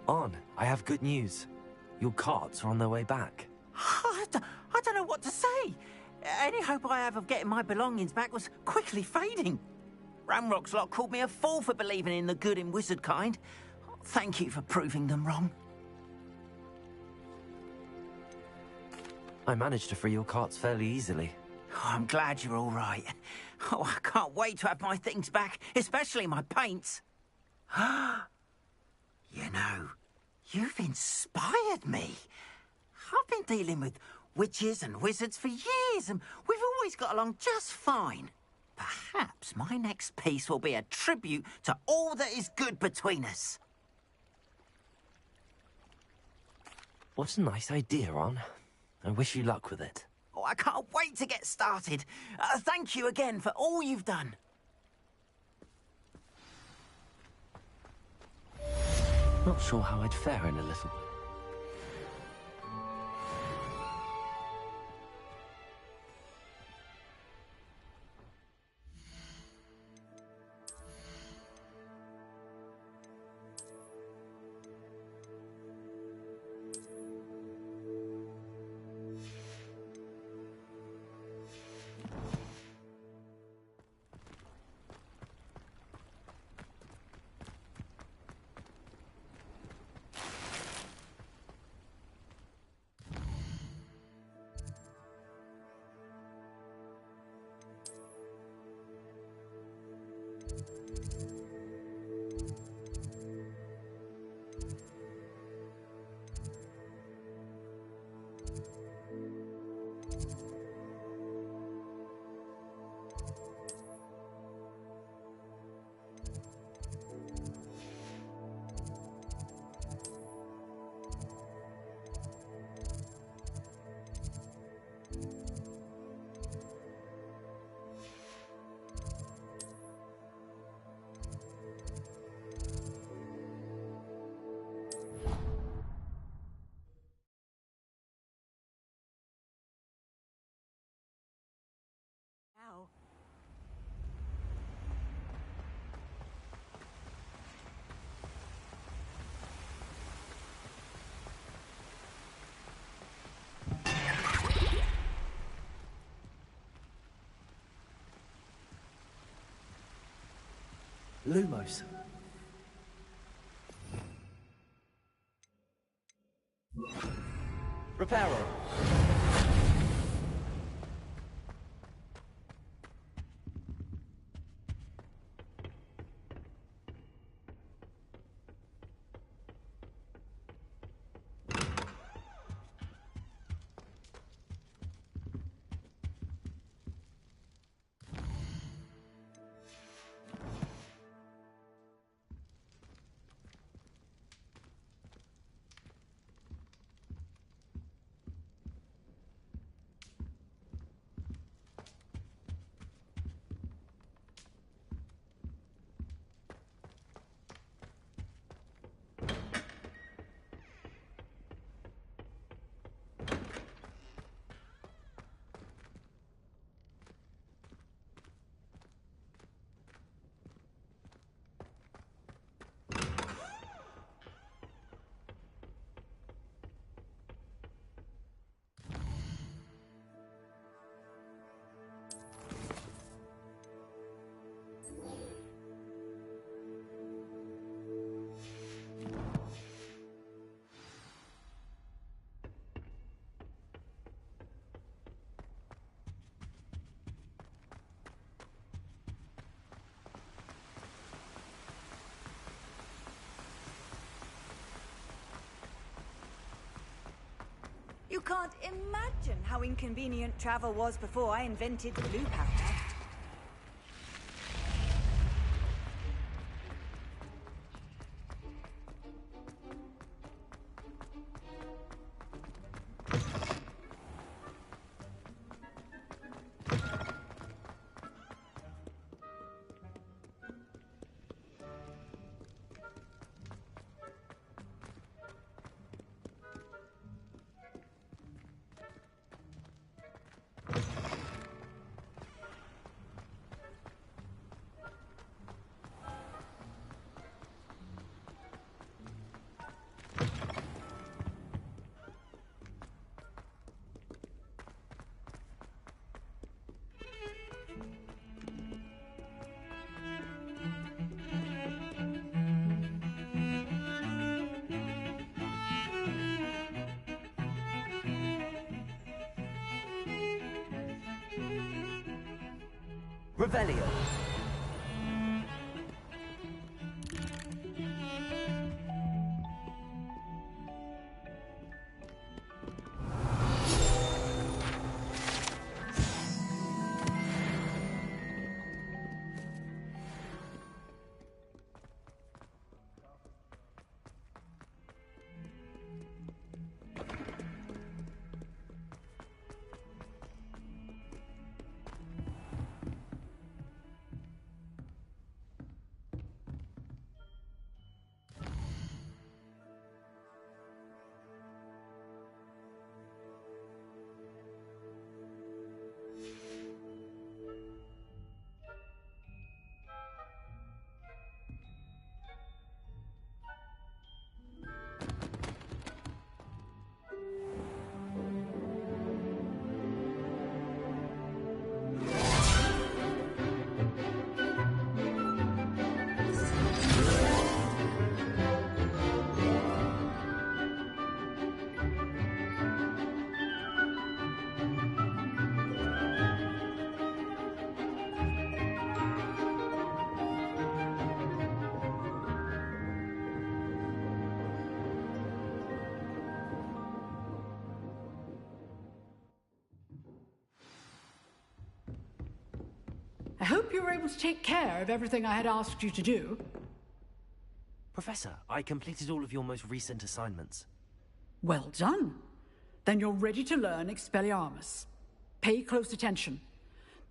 On, I have good news. Your carts are on their way back. I don't know what to say. Any hope I have of getting my belongings back was quickly fading. Ramrock's lot called me a fool for believing in the good in wizard kind. Thank you for proving them wrong. I managed to free your carts fairly easily. Oh, I'm glad you're all right. Oh, I can't wait to have my things back, especially my paints. You know, you've inspired me. I've been dealing with witches and wizards for years, and we've always got along just fine. Perhaps my next piece will be a tribute to all that is good between us. What a nice idea, On. I wish you luck with it. Oh, I can't wait to get started. Thank you again for all you've done. Not sure how I'd fare in a little. Lumos. Reparo. You can't imagine how inconvenient travel was before I invented blue powder. Revelio. I hope you were able to take care of everything I had asked you to do. Professor, I completed all of your most recent assignments. Well done. Then you're ready to learn Expelliarmus. Pay close attention.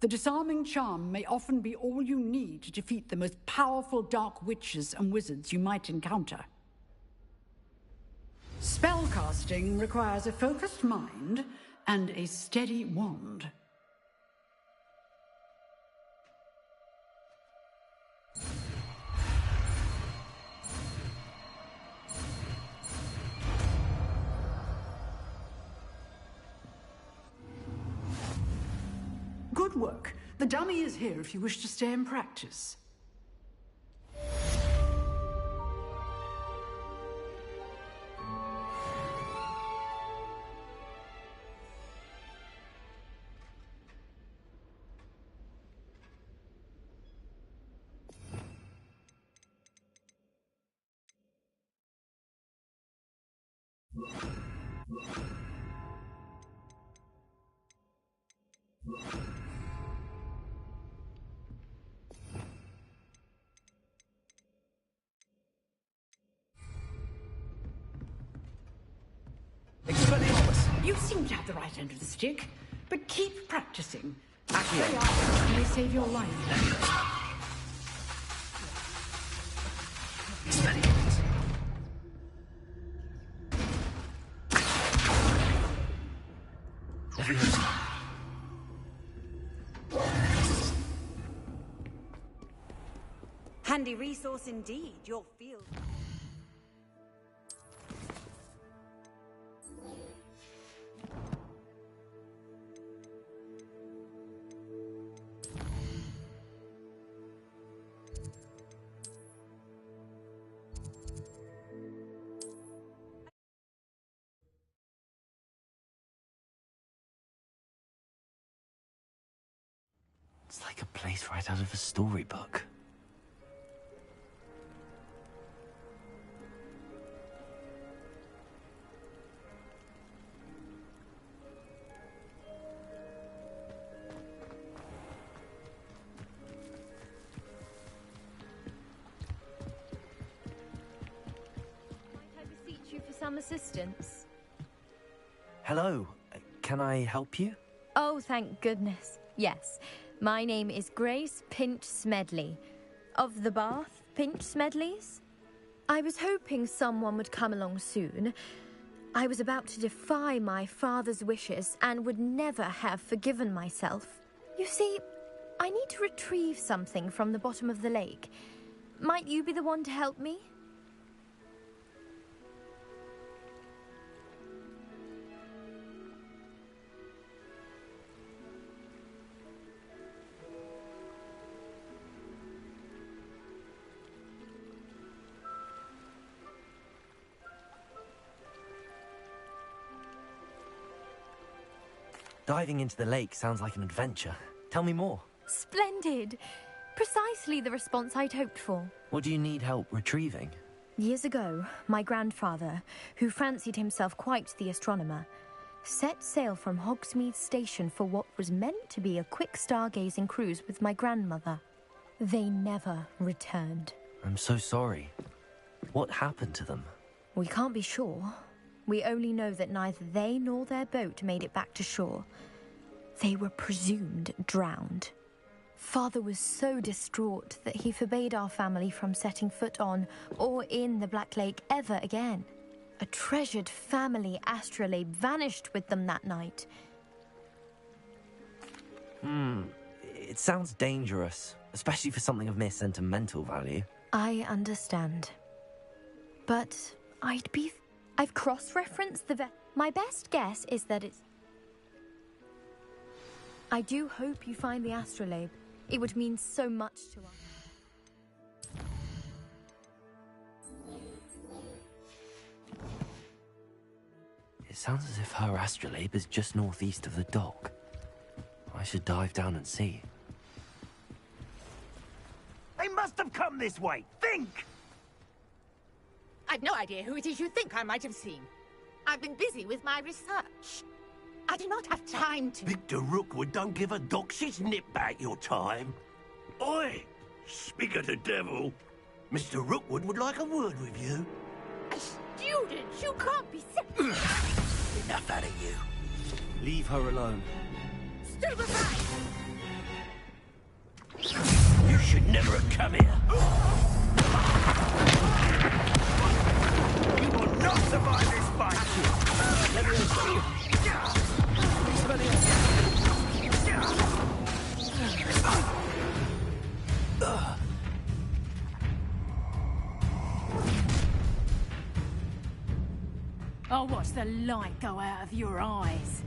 The disarming charm may often be all you need to defeat the most powerful dark witches and wizards you might encounter. Spellcasting requires a focused mind and a steady wand. Good work. The dummy is here if you wish to stay and practice. You seem to have the right end of the stick, but keep practicing. Expelliarmus may save your life. Handy resource indeed, your field. It's like a place right out of a storybook. some assistance? Hello. Can I help you? Oh, thank goodness. Yes. My name is Grace Pinch Smedley. Of the Bath Pinch Smedleys? I was hoping someone would come along soon. I was about to defy my father's wishes and would never have forgiven myself. You see, I need to retrieve something from the bottom of the lake. Might you be the one to help me? Diving into the lake sounds like an adventure. Tell me more. Splendid! Precisely the response I'd hoped for. What do you need help retrieving? Years ago, my grandfather, who fancied himself quite the astronomer, set sail from Hogsmeade Station for what was meant to be a quick stargazing cruise with my grandmother. They never returned. I'm so sorry. What happened to them? We can't be sure. We only know that neither they nor their boat made it back to shore. They were presumed drowned. Father was so distraught that he forbade our family from setting foot on or in the Black Lake ever again. A treasured family astrolabe vanished with them that night. It sounds dangerous, especially for something of mere sentimental value. I understand. But I've cross-referenced my best guess is that it's... I do hope you find the astrolabe. It would mean so much to us. It sounds as if her astrolabe is just northeast of the dock. I should dive down and see. They must have come this way. Think! I've no idea who it is you think I might have seen. I've been busy with my research. I do not have time to... Victor Rookwood don't give a doxy's nip back your time. Oi! Speak of the devil. Mr. Rookwood would like a word with you. A student? You can't be... Enough out of you. Leave her alone. Stupefy! You should never have come here. You will not survive this fight! Let me go. I'll watch the light go out of your eyes.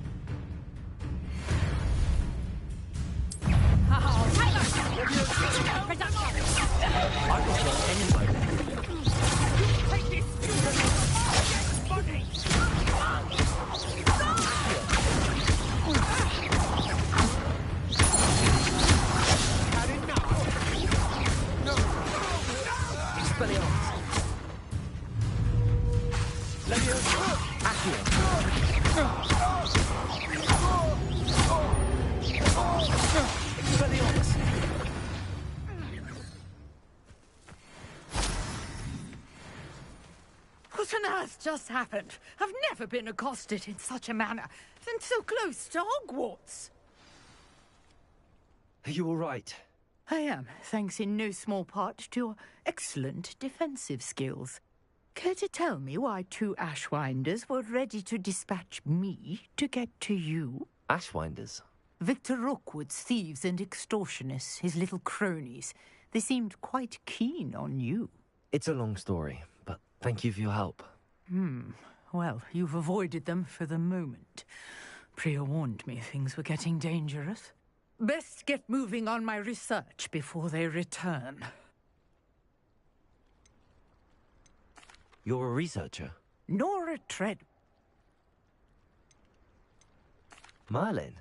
What on earth just happened? I've never been accosted in such a manner, and so close to Hogwarts. Are you all right? I am, thanks in no small part to your excellent defensive skills. Care to tell me why two Ashwinders were ready to dispatch me to get to you? Ashwinders? Victor Rookwood's thieves and extortionists, his little cronies. They seemed quite keen on you. It's a long story, but thank you for your help. Well, you've avoided them for the moment. Priya warned me things were getting dangerous. Best get moving on my research before they return. You're a researcher? Nora Tread. Merlin?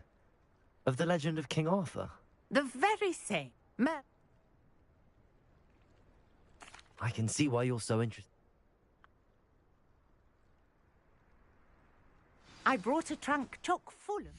Of the legend of King Arthur? The very same. I can see why you're so interested. I brought a trunk chock full of...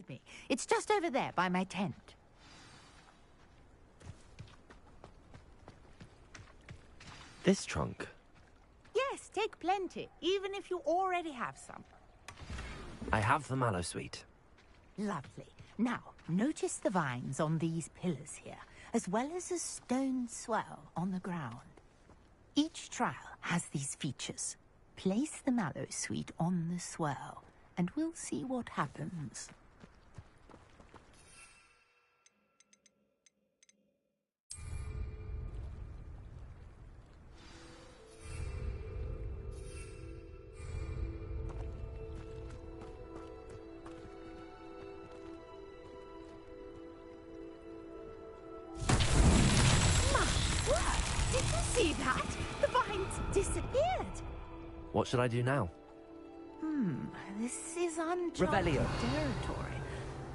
with me. It's just over there by my tent. This trunk? Yes, take plenty, even if you already have some. I have the mallow sweet. Lovely. Now, notice the vines on these pillars here, as well as a stone swell on the ground. Each trial has these features. Place the mallow sweet on the swell, and we'll see what happens. Did you see that? The vines disappeared. What should I do now? This is uncharted Revelio. territory.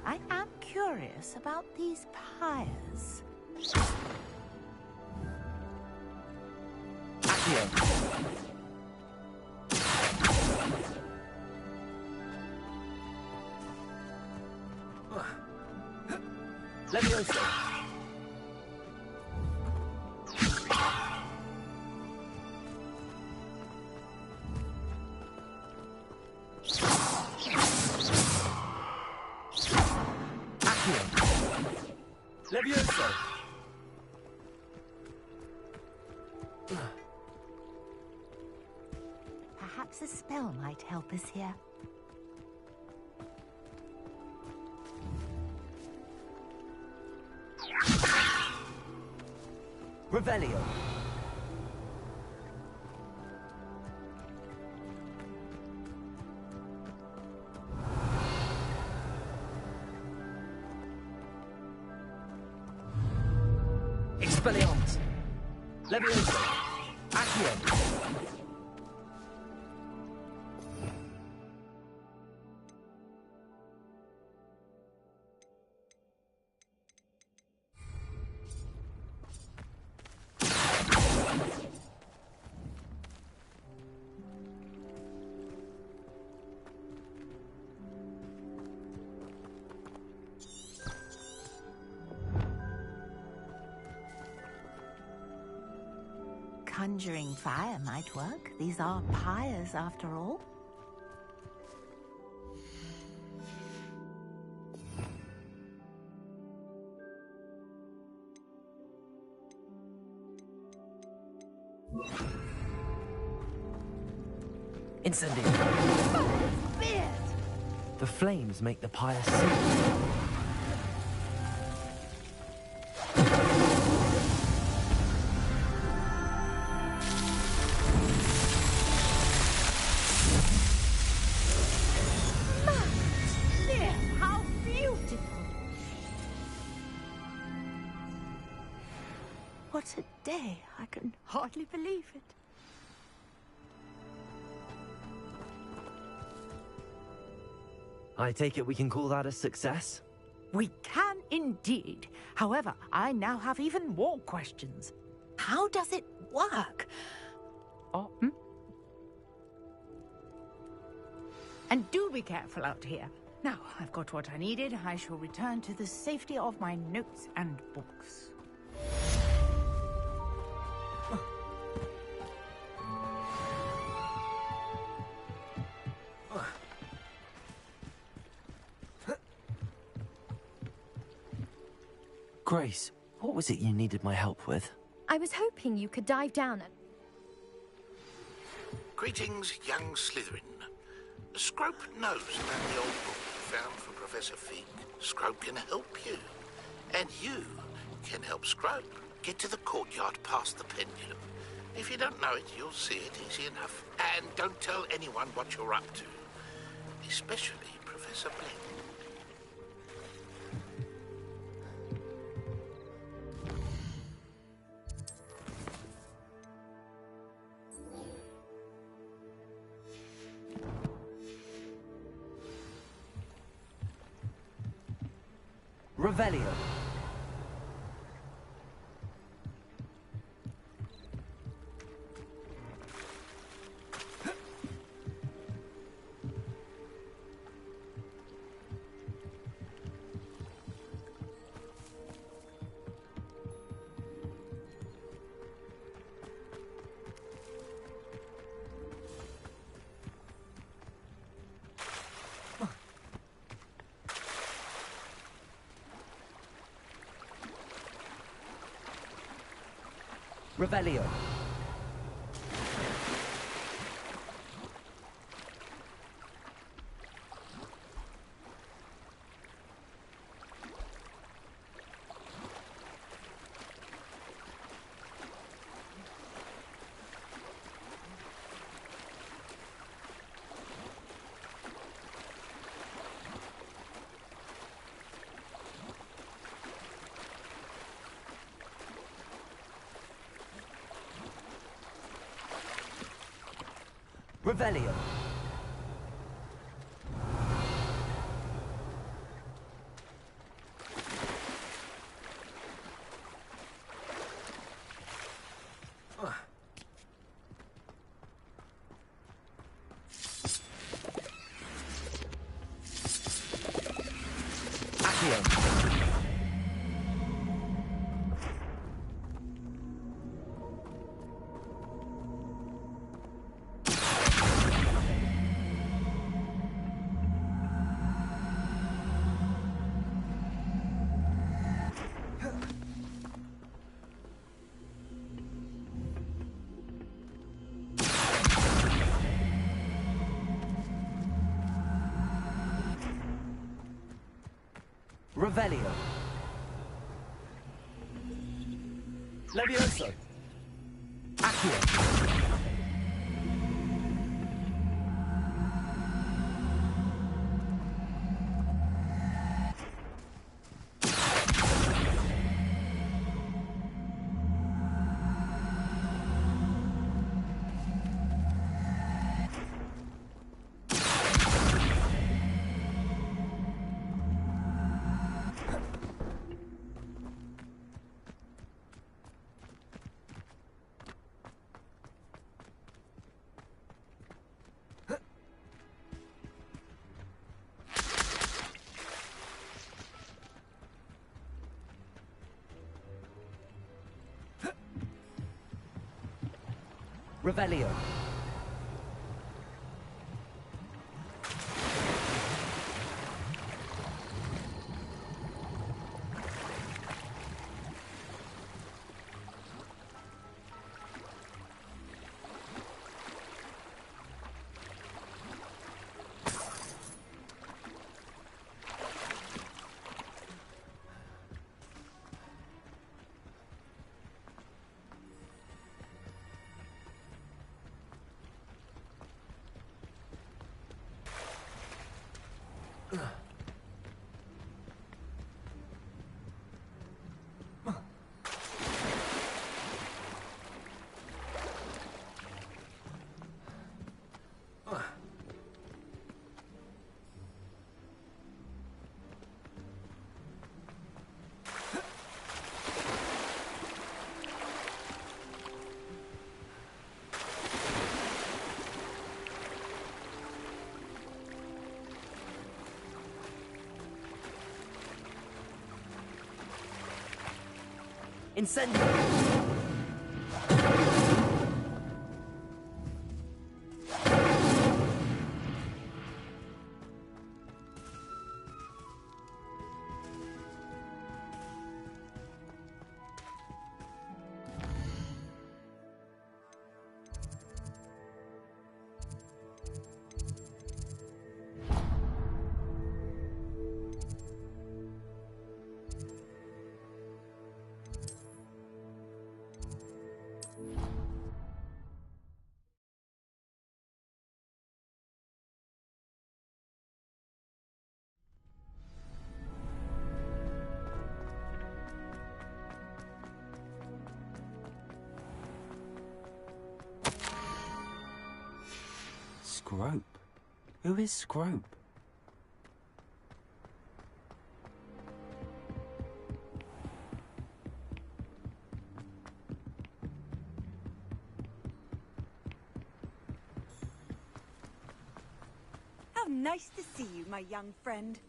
I am curious about these pyres. Accio. Levioso. Levioso. Perhaps a spell might help us here. Revelio. Expelliarmus. Levioso. Accio. Conjuring fire might work. These are pyres, after all. Incendio. Beard! The flames make the pyre sing. How beautiful! What a day. I can hardly believe it. I take it we can call that a success? We can indeed. However, I now have even more questions. How does it work? And do be careful out here. Now, I've got what I needed. I shall return to the safety of my notes and books. Grace, what was it you needed my help with? I was hoping you could dive down and... Greetings, young Slytherin. Scrope knows about the old book you found for Professor Fig. Scrope can help you. And you can help Scrope get to the courtyard past the pendulum. If you don't know it, you'll see it easy enough. And don't tell anyone what you're up to. Especially Professor Blake. Revelio. Revelio. Revelio. Revelio. Levioso. Accio. Revelio. Incendio! Scrope? Who is Scrope? How nice to see you, my young friend.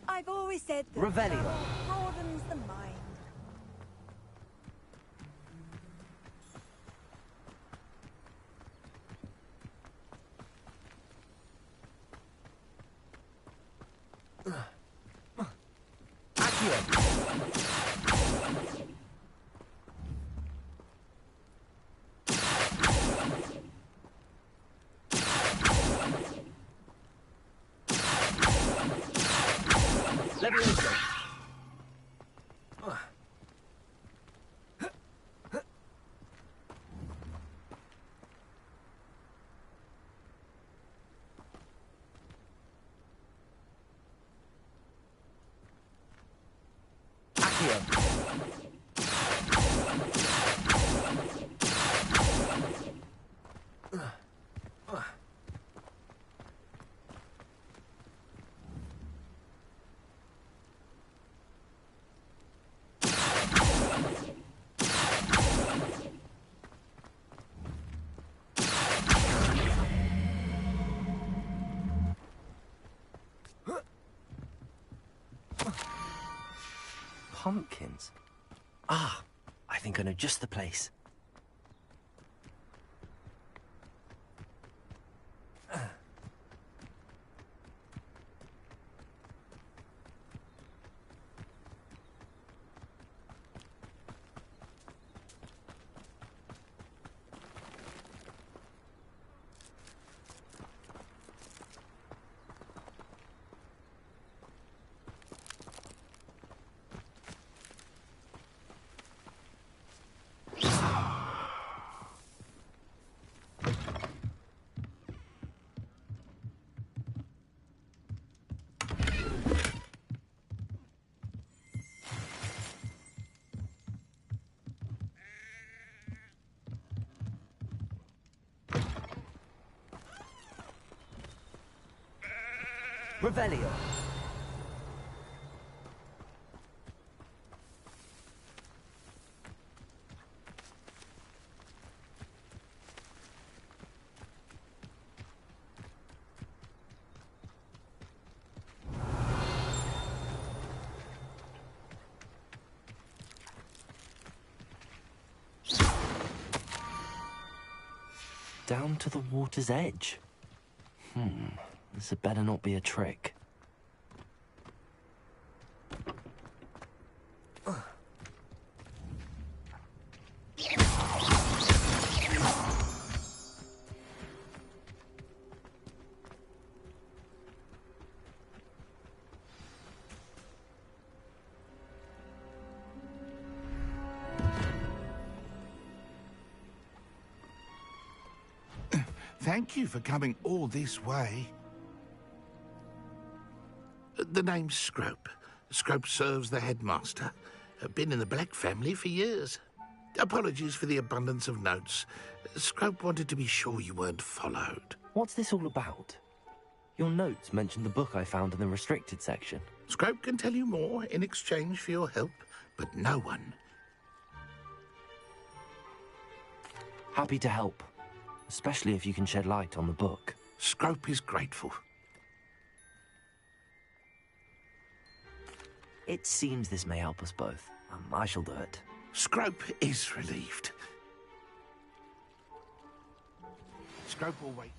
I've always said that Revelio. travel broadens the mind. Pumpkins? Ah, I think I know just the place. Revelio. Down to the water's edge. This had better not be a trick. Thank you for coming all this way. The name's Scrope. Scrope serves the headmaster. Been in the Black family for years. Apologies for the abundance of notes. Scrope wanted to be sure you weren't followed. What's this all about? Your notes mentioned the book I found in the restricted section. Scrope can tell you more in exchange for your help, but no one. Happy to help. Especially if you can shed light on the book. Scrope is grateful. It seems this may help us both. I shall do it. Scrope is relieved. Scrope will wait.